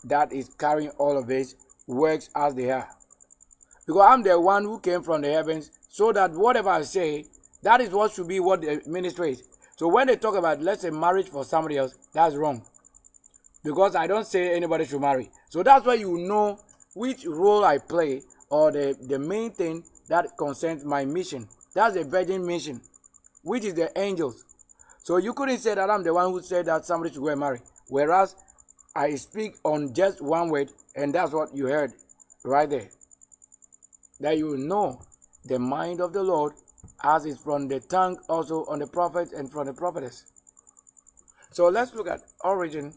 that is carrying all of these works as they are. Because I'm the one who came from the heavens, so that whatever I say, that is what should be what the ministry is. So when they talk about, let's say, marriage for somebody else, that's wrong. Because I don't say anybody should marry. So that's why you know which role I play, or the main thing that concerns my mission. That's the virgin mission, which is the angels. So you couldn't say that I'm the one who said that somebody should go and marry. Whereas I speak on just one word, and that's what you heard right there. That you know the mind of the Lord, as is from the tongue also on the prophet and from the prophetess. So let's look at origin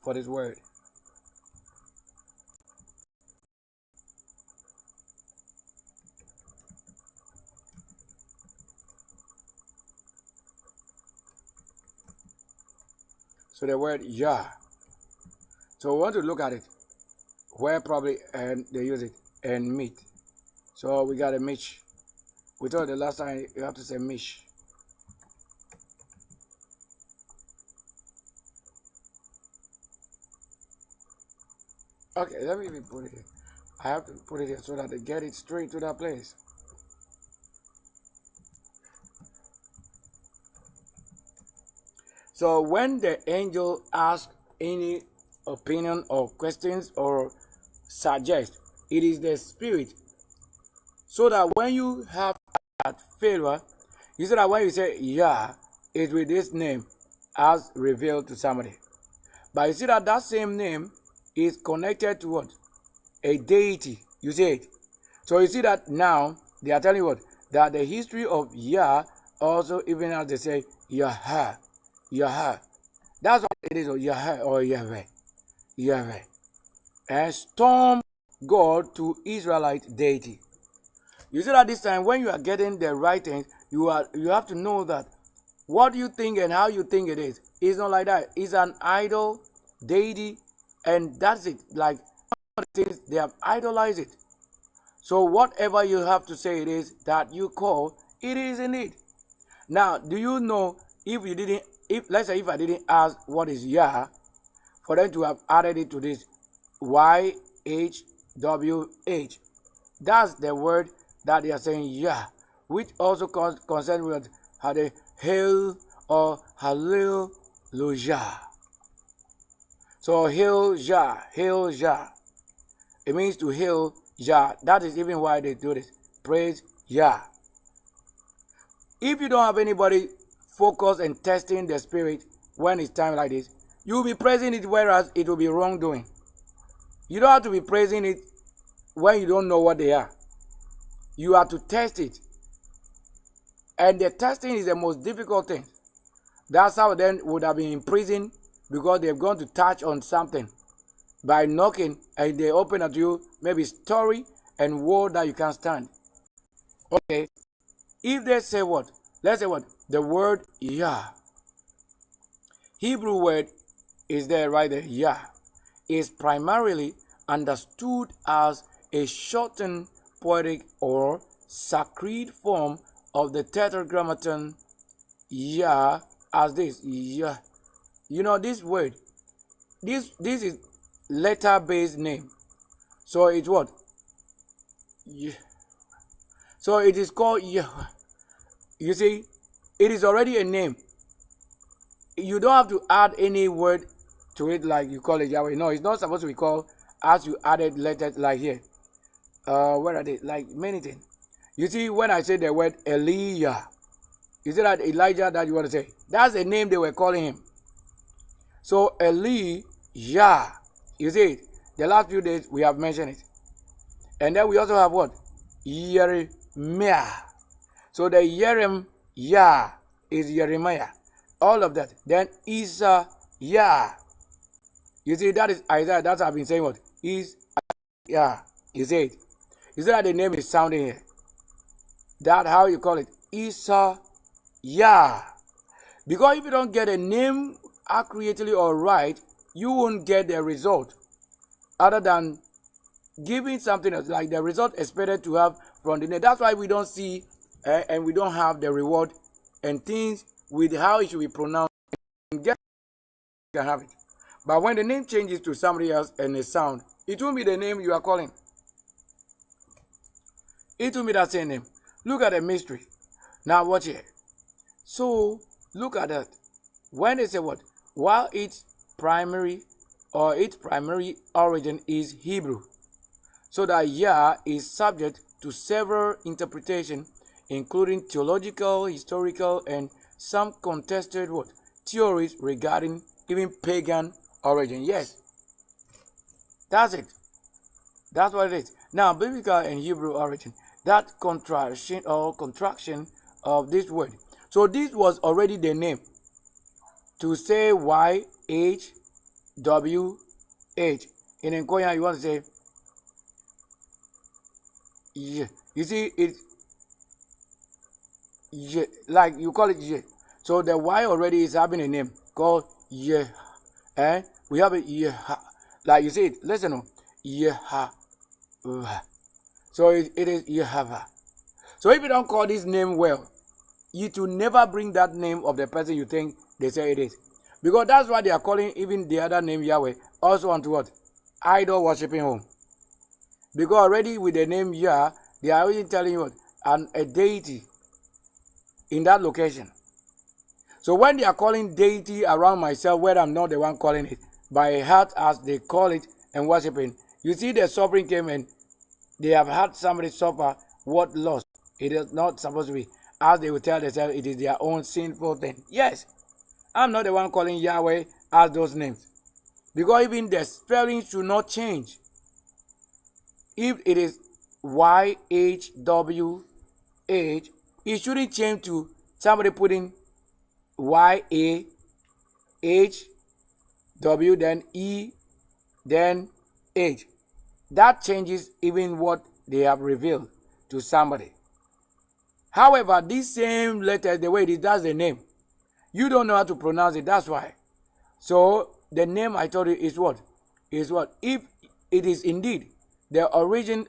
for this word. So the word Yah. So we want to look at it, where probably and they use it, and meat. So we got a mish. We told the last time you have to say mish. Okay, let me even put it here. I have to put it here so that they get it straight to that place. So when the angel asks any opinion or questions or suggest, it is the spirit. So that when you have that failure, you see that when you say yeah, it's with this name as revealed to somebody. But you see that that same name is connected to what? A deity. You see it? So you see that now they are telling you what? That the history of Yah also, even as they say Yahweh, Yahweh. That's what it is, or Yahweh or Yahweh. Yahweh. And storm God to Israelite deity. You see that this time when you are getting the right things, you have to know that what you think and how you think it is. It's not like that. It's an idol deity, and that's it. Like things they have idolized it. So whatever you have to say it is that you call, it is indeed. Now, do you know if you didn't, if let's say if I didn't ask what is Yah, for them to have added it to this YHWH, that's the word that they are saying Yah, which also concerns with how they hail or hallelujah. So hail Jah, hail Jah. It means to hail Yah. That is even why they do this. Praise Yah. If you don't have anybody focused and testing the spirit when it's time like this, you'll be praising it, whereas it will be wrongdoing. You don't have to be praising it when you don't know what they are. You have to test it. And the testing is the most difficult thing. That's how then would have been in prison, because they've gone to touch on something by knocking, and they open at you maybe story and word that you can't stand. Okay, if they say what? Let's say what? The word Yah. Hebrew word is there right there. Yah is primarily understood as a shortened poetic or sacred form of the tetragrammaton Yah, as this Yah. You know this word. This is letter-based name. So it's what? Yeah. So it is called Yah. You see, it is already a name. You don't have to add any word to it like you call it Yahweh. No, it's not supposed to be called as you added letters like here. Where are they? Like many things. You see, when I say the word Elijah, you see that Elijah that you want to say? That's the name they were calling him. So Elijah, you see it? The last few days we have mentioned it. And then we also have what? Jeremiah. So the Jeremiah is Jeremiah. All of that. Then Isaiah. You see, that is Isaiah. That's what I've been saying what? Isaiah. You see it? You see that the name is sounding here? That's how you call it. Isaiah. Because if you don't get a name accurately or right, you won't get the result. Other than giving something else, like the result expected to have from the name. That's why we don't see and we don't have the reward and things with how it should be pronounced. And get you can have it. But when the name changes to somebody else and a sound, it won't be the name you are calling. It won't be that same name. Look at the mystery. Now watch it. So look at that. When they say what? While its primary origin is Hebrew, so that Yah is subject to several interpretations, including theological, historical, and some contested what? Theories regarding even pagan origin. Yes, that's it. That's what it is. Now, biblical and Hebrew origin, that contraction of this word. So this was already the name. To say YHWH. In Nkoya, you want to say yeah. You see it yeah, like you call it yeah. So the Y already is having a name called yeah. And we have it yeah. Like you see it. Listen on yeah. So it is Yahweh. So if you don't call this name well, you to never bring that name of the person you think they say it is. Because that's why they are calling even the other name Yahweh also onto what? Idol worshipping home. Because already with the name Yah, they are already telling you what? A deity in that location. So when they are calling deity around myself, where I'm not the one calling it, by heart as they call it and worshiping, you see the suffering came and they have had somebody suffer what loss. It is not supposed to be. As they will tell themselves, it is their own sinful thing. Yes, I'm not the one calling Yahweh as those names. Because even the spelling should not change. If it is YHWH, it shouldn't change to somebody putting YAHW, then E, then H. That changes even what they have revealed to somebody. However, these same letters, the way it is, that's the name. You don't know how to pronounce it, that's why. So the name I told you is what? Is what? If it is indeed the origin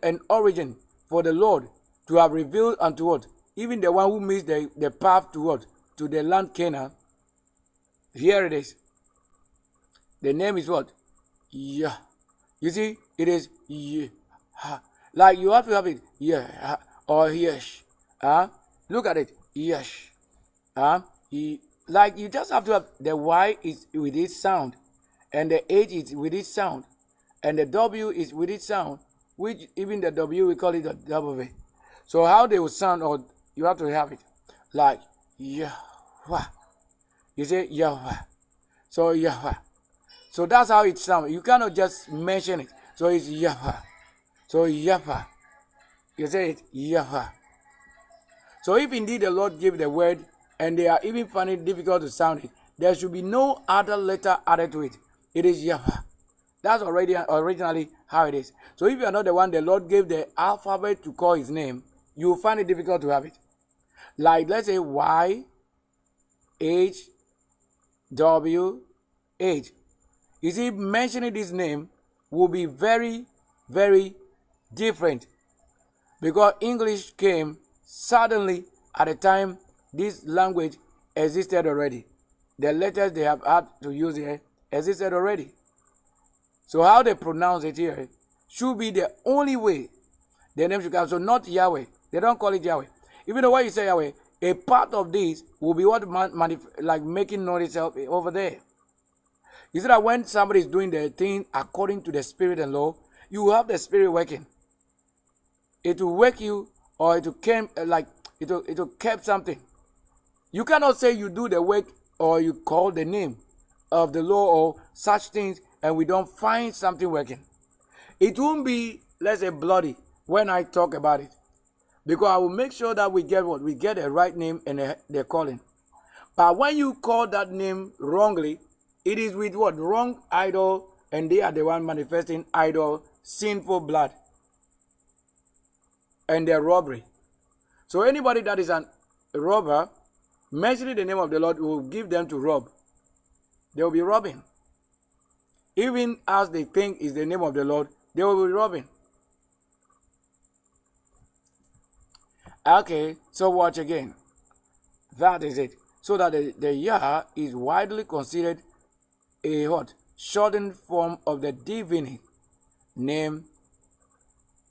for the Lord to have revealed unto what? Even the one who missed the path to what? To the land Canaan. Here it is. The name is what? Yeah. You see, it is yeah. Like you have to have it yeah or yes. Look at it. Yes. Like you just have to have the Y is with its sound, and the H is with its sound, and the W is with its sound, which even the W we call it the W. So how they will sound, or you have to have it like Yahweh. You say Yahweh. So Yahweh. So that's how it sounds. You cannot just mention it. So it's Yahweh. So Yahweh. You say it Yahweh. So if indeed the Lord gave the word and they are even finding it difficult to sound it, there should be no other letter added to it. It is Yahweh. That's already originally how it is. So if you are not the one the Lord gave the alphabet to call his name, you will find it difficult to have it. Like let's say Y, H, W, H. You see, mentioning this name will be very, very different. Because English came suddenly at the time this language existed already. The letters they have had to use here existed already. So how they pronounce it here should be the only way the name should come. So not Yahweh. They don't call it Yahweh. Even though when you say Yahweh, a part of this will be what like making known itself over there. You see that when somebody is doing the thing according to the spirit and law, you will have the spirit working. It will wake you, or it will came like it will keep something. You cannot say you do the work or you call the name of the law or such things and we don't find something working. It won't be, let's say, bloody when I talk about it. Because I will make sure that we get what? We get the right name and the calling. But when you call that name wrongly, it is with what? Wrong idol, and they are the one manifesting idol, sinful blood, and their robbery. So anybody that is a robber, mentioning the name of the Lord will give them to rob. They will be robbing. Even as they think is the name of the Lord, they will be robbing. Okay, so watch again. That is it. So that the Yah is widely considered a what? Shortened form of the divine name.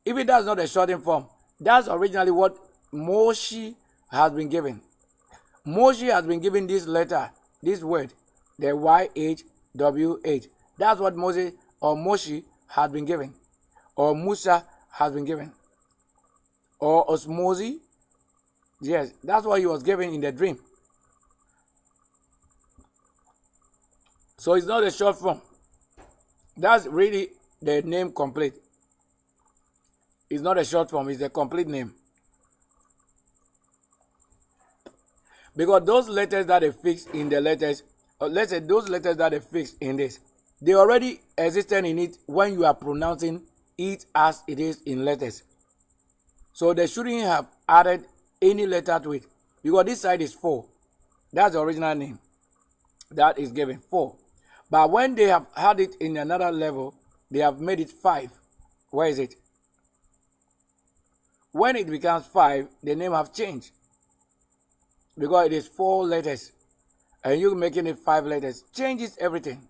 Even that's not a shortened form, that's originally what Moshe has been given. Moshe has been given this letter, this word, the YHWH. That's what Moses or Moshe has been given, or Musa has been given, or osmosis. Yes, that's what he was given in the dream. So it's not a short form. That's really the name complete. It's not a short form, it's a complete name. Because those letters that are fixed in the letters, or let's say those letters that are fixed in this, they already existed in it when you are pronouncing it as it is in letters. So they shouldn't have added any letter to it. Because this side is 4. That's the original name that is given, 4. But when they have had it in another level, they have made it 5. Where is it? When it becomes 5, the name have changed. Because it is 4 letters. And you making it 5 letters. Changes everything.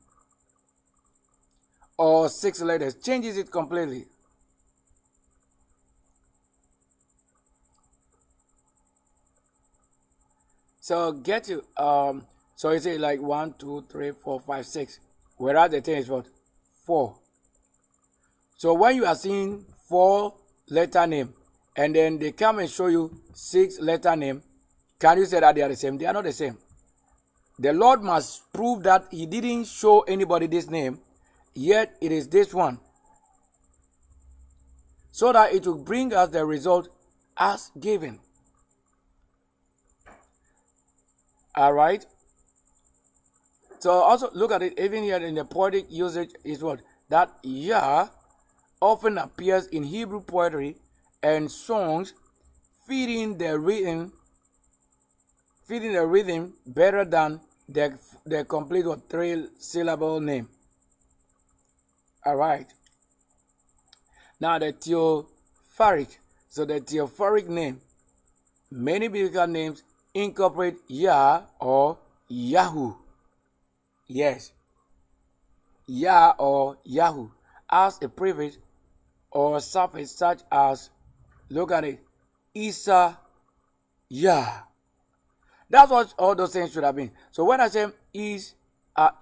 Or 6 letters. Changes it completely. So get you, so you say like 1, 2, 3, 4, 5, 6. Whereas the thing is what? 4. So when you are seeing 4 letter name, and then they come and show you 6 letter name, can you say that they are the same? They are not the same. The Lord must prove that he didn't show anybody this name, yet it is this one, so that it will bring us the result as given. Alright? So also look at it, even here in the poetic usage is what? That Yah often appears in Hebrew poetry and songs, fitting the rhythm better than the complete or 3-syllable name. Alright. Now the theophoric. So the theophoric name. Many biblical names incorporate Yah or Yahoo. Yes. Yah or Yahoo as a prefix or suffix, such as, look at it, Isa Yah. That's what all those things should have been. So when I say is,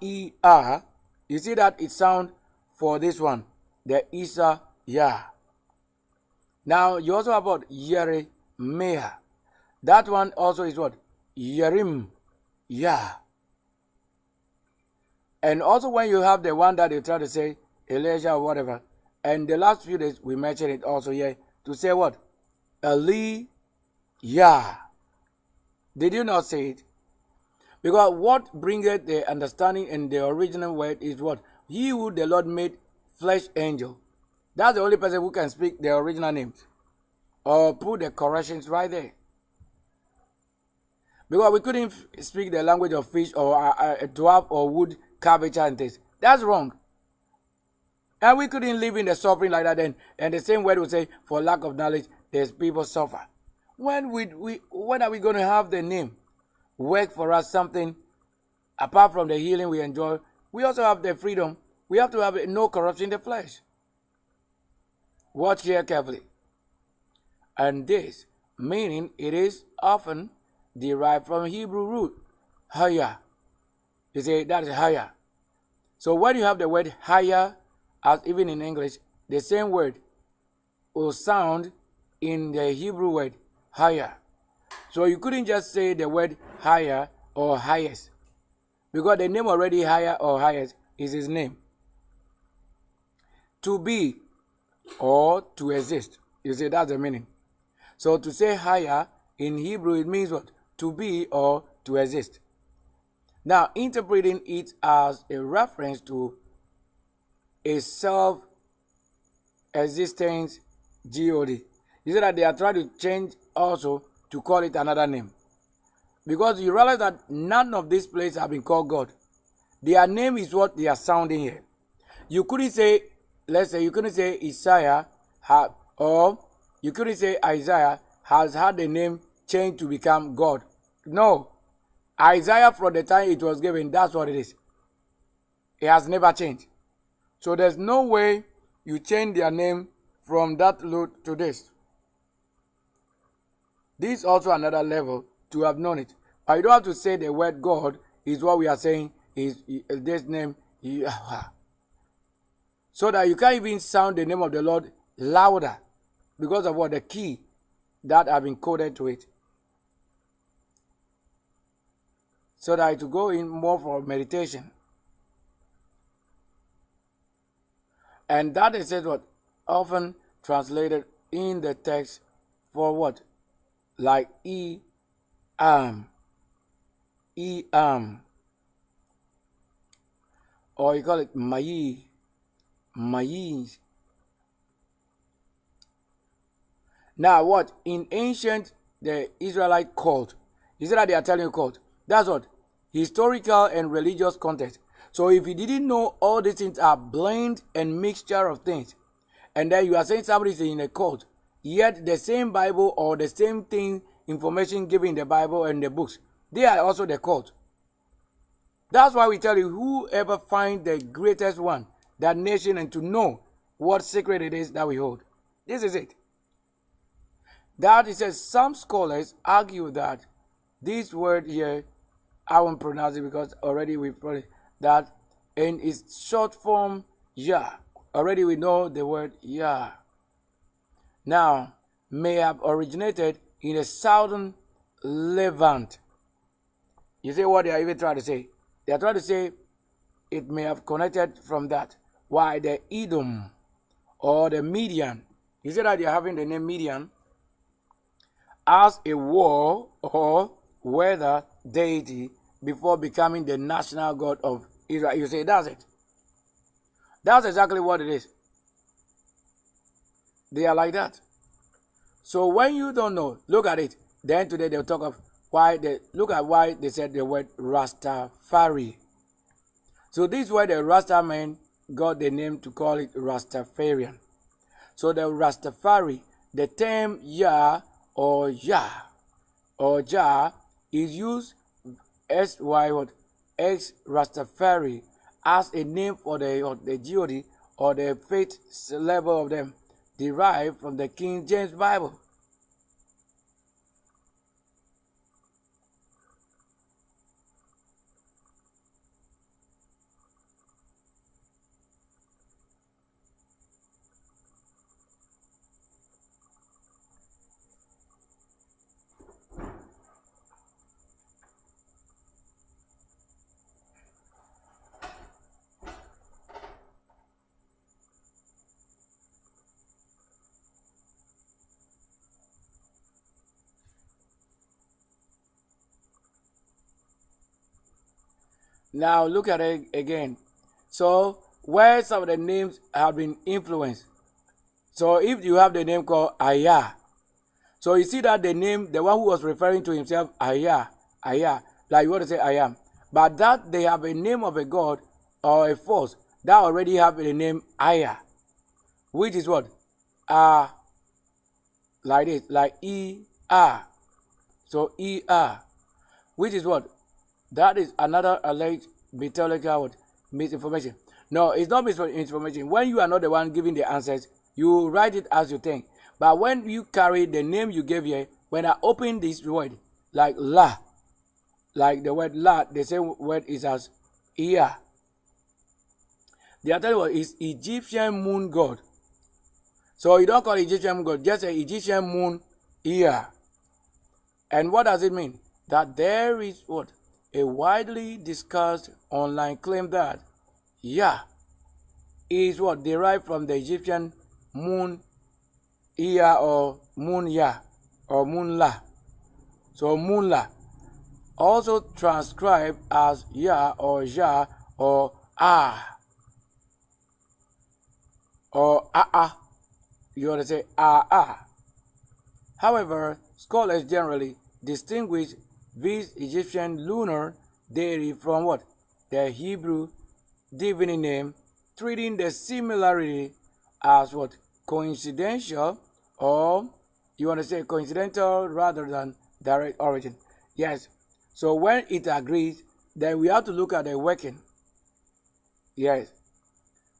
you see that it sounds for this one, the Isa Yah. Now you also have what? Yeremia. That one also is what? Yerim Yah. And also when you have the one that they try to say Elijah or whatever, and the last few days we mentioned it also here to say what? Eli Yah. Did you not say it? Because what bringeth the understanding in the original word is what? He who the Lord made flesh angel. That's the only person who can speak the original names. Or put the corrections right there. Because we couldn't speak the language of fish or a dwarf or wood curvature and things. That's wrong. And we couldn't live in the suffering like that then. And the same word would say, for lack of knowledge, there's people suffer. When are we going to have the name work for us something apart from the healing we enjoy? We also have the freedom. We have to have no corruption in the flesh. Watch here carefully. And this, meaning it is often derived from Hebrew root, haya. You say that is haya. So when you have the word haya, as even in English, the same word will sound in the Hebrew word higher. So you couldn't just say the word higher or highest, because the name already higher or highest is his name. To be or to exist. You see, that's the meaning. So to say higher in Hebrew, it means what? To be or to exist. Now, interpreting it as a reference to a self-existence God. You see that they are trying to change also to call it another name. Because you realize that none of these places have been called God. Their name is what they are sounding here. You couldn't say, let's say, you couldn't say Isaiah, or you couldn't say Isaiah has had the name changed to become God. No. Isaiah, from the time it was given, that's what it is. It has never changed. So there's no way you change their name from that root to this. This is also another level to have known it. But you don't have to say the word God is what we are saying is this name. So that you can't even sound the name of the Lord louder because of what? The key that have been coded to it. So that to go in more for meditation. And that is what? Often translated in the text for what? Like am. Or you call it mayi. Now what? In ancient, the Israelite cult. You see that they are telling you cult. That's what? Historical and religious context. So if you didn't know all these things are blend and mixture of things, and then you are saying somebody is in a cult, yet the same Bible or the same thing, information given in the Bible and the books, they are also the cult. That's why we tell you, whoever finds the greatest one, that nation, and to know what secret it is that we hold. This is it. That it says some scholars argue that this word here, I won't pronounce it because already we pronounced that in its short form, Yah. Already we know the word Yah. Now, may have originated in the southern Levant. You see what they are even trying to say? They are trying to say it may have connected from that. Why the Edom or the Median? You see that you're having the name Median as a war or weather deity before becoming the national god of Israel. You say that's it. That's exactly what it is. They are like that. So when you don't know, look at it. Then today they'll talk of why they look at why they said the word Rastafari. So this is why the Rasta men got the name to call it Rastafarian. So the Rastafari, the term Yah or Jah is used X Rastafari as a name for the deity or the faith level of them, derived from the King James Bible. Now look at it again. So where some of the names have been influenced. So if you have the name called Ayah, so you see that the name, the one who was referring to himself, Ayah, like you want to say I am. But that they have a name of a god or a force that already have the name Ayah, which is what? Like this, like E-R. So E-R, which is what? That is another alleged mythological misinformation. No, it's not misinformation. When you are not the one giving the answers, you write it as you think. But when you carry the name you gave here, when I open this word, like La, like the word La, the same word is as Ea. The other word is Egyptian moon god. So you don't call Egyptian moon god, just an Egyptian moon Ea. And what does it mean? That there is what? A widely discussed online claim that Yah is what derived from the Egyptian moon Ea or moon Yah or moon La. So moon La, also transcribed as Yah or Jah or Ah or Ah. You want to say Ah. However, scholars generally distinguish this Egyptian lunar deity from what? The Hebrew divinity name, treating the similarity as what? Coincidental, or you want to say coincidental rather than direct origin. Yes. So when it agrees, then we have to look at the working. Yes.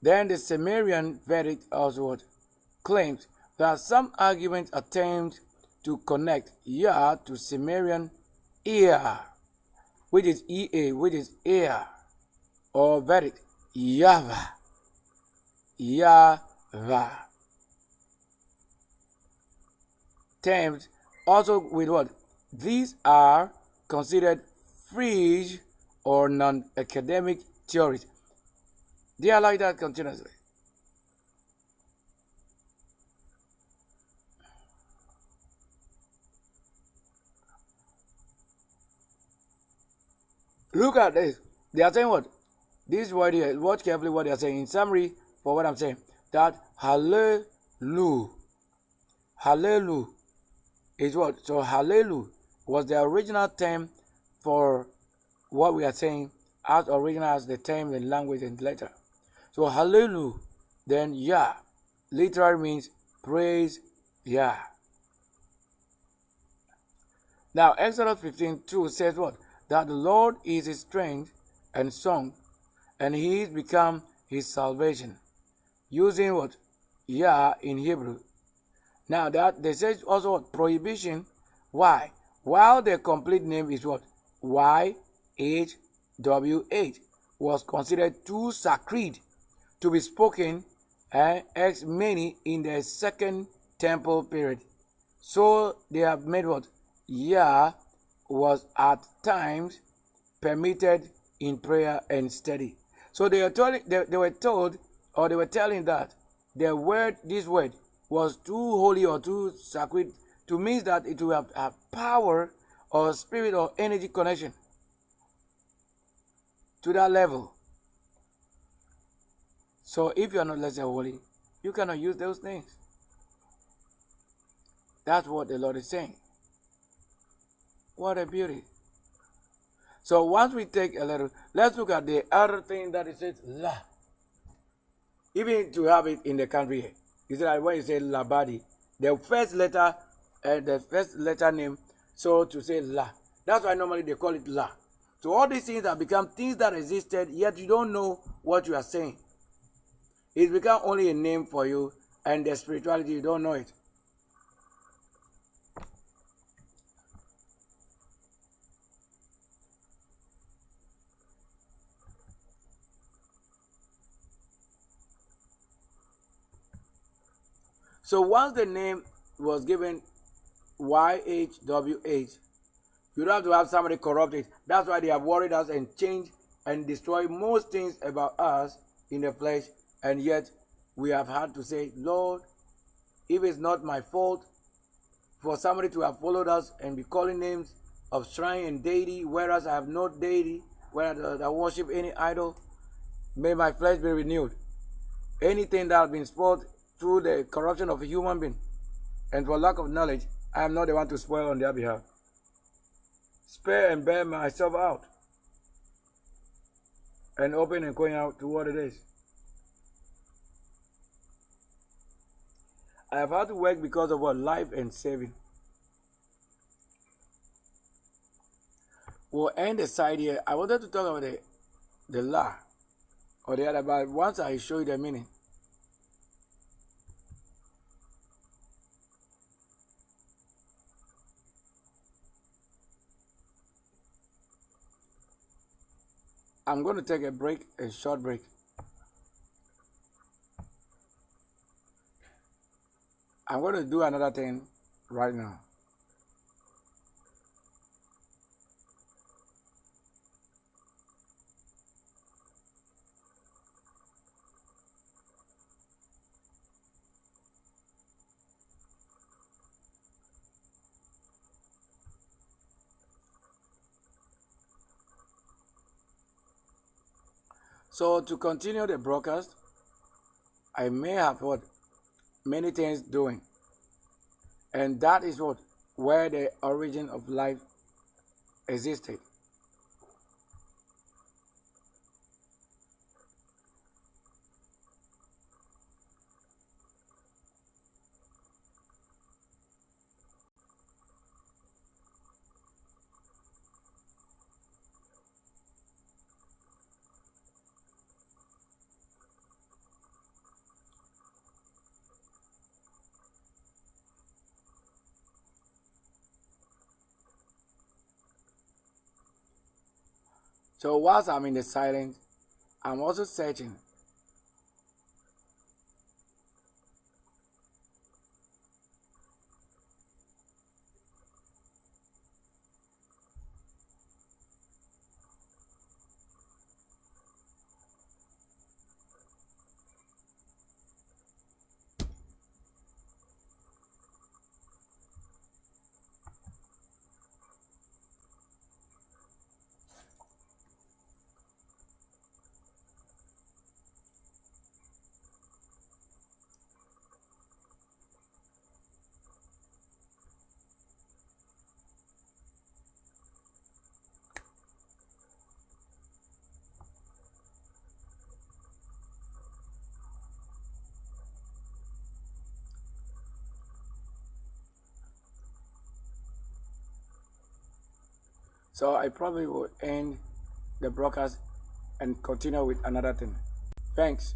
Then the Sumerian verdict also what? Claims that some arguments attempt to connect Yah to Sumerian Ear, which is EA, which is ear, or verdict, Yahweh. Terms also with what? These are considered fringe or non-academic theories. They are like that continuously. Look at this. They are saying what? This word here, watch carefully what they are saying. In summary, for what I'm saying, that Hallelu is what? So Hallelu was the original term for what we are saying, as original as the term in language and letter. So Hallelu, then Yah, literally means praise Yah. Now Exodus 15:2 says what? That the Lord is his strength and song, and he is become his salvation. Using what? Yah in Hebrew. Now that they say also what? Prohibition. Why? While the complete name is what? YHWH was considered too sacred to be spoken ex many in the second temple period. So they have made what? Yah was at times permitted in prayer and study. So they were told or they were telling that the word, this word, was too holy or too sacred to mean that it will have a power or spirit or energy connection to that level. So if you are not, let's say, holy, you cannot use those things. That's what the Lord is saying. What a beauty. So once we take a little, let's look at the other thing that it says, La. Even to have it in the country here. You see that when you say Labadi, the first letter name, so to say La. That's why normally they call it La. So all these things have become things that existed, yet you don't know what you are saying. It's become only a name for you, and the spirituality, you don't know it. So once the name was given YHWH, you don't have to have somebody corrupt it. That's why they have worried us and changed and destroyed most things about us in the flesh. And yet we have had to say, Lord, if it's not my fault for somebody to have followed us and be calling names of shrine and deity, whereas I have no deity, whereas I worship any idol, may my flesh be renewed. Anything that has been spoiled through the corruption of a human being, and for lack of knowledge, I am not the one to spoil on their behalf. Spare and bear myself out, and open and going out to what it is. I have had to work because of what? Life and saving. We'll end the side here. I wanted to talk about the law or the other, but once I show you the meaning. I'm going to take a break, a short break. I'm going to do another thing right now. So to continue the broadcast, I may have what many things doing, and that is what where the origin of life existed. So whilst I'm in the silence, I'm also searching. So I probably will end the broadcast and continue with another thing. Thanks.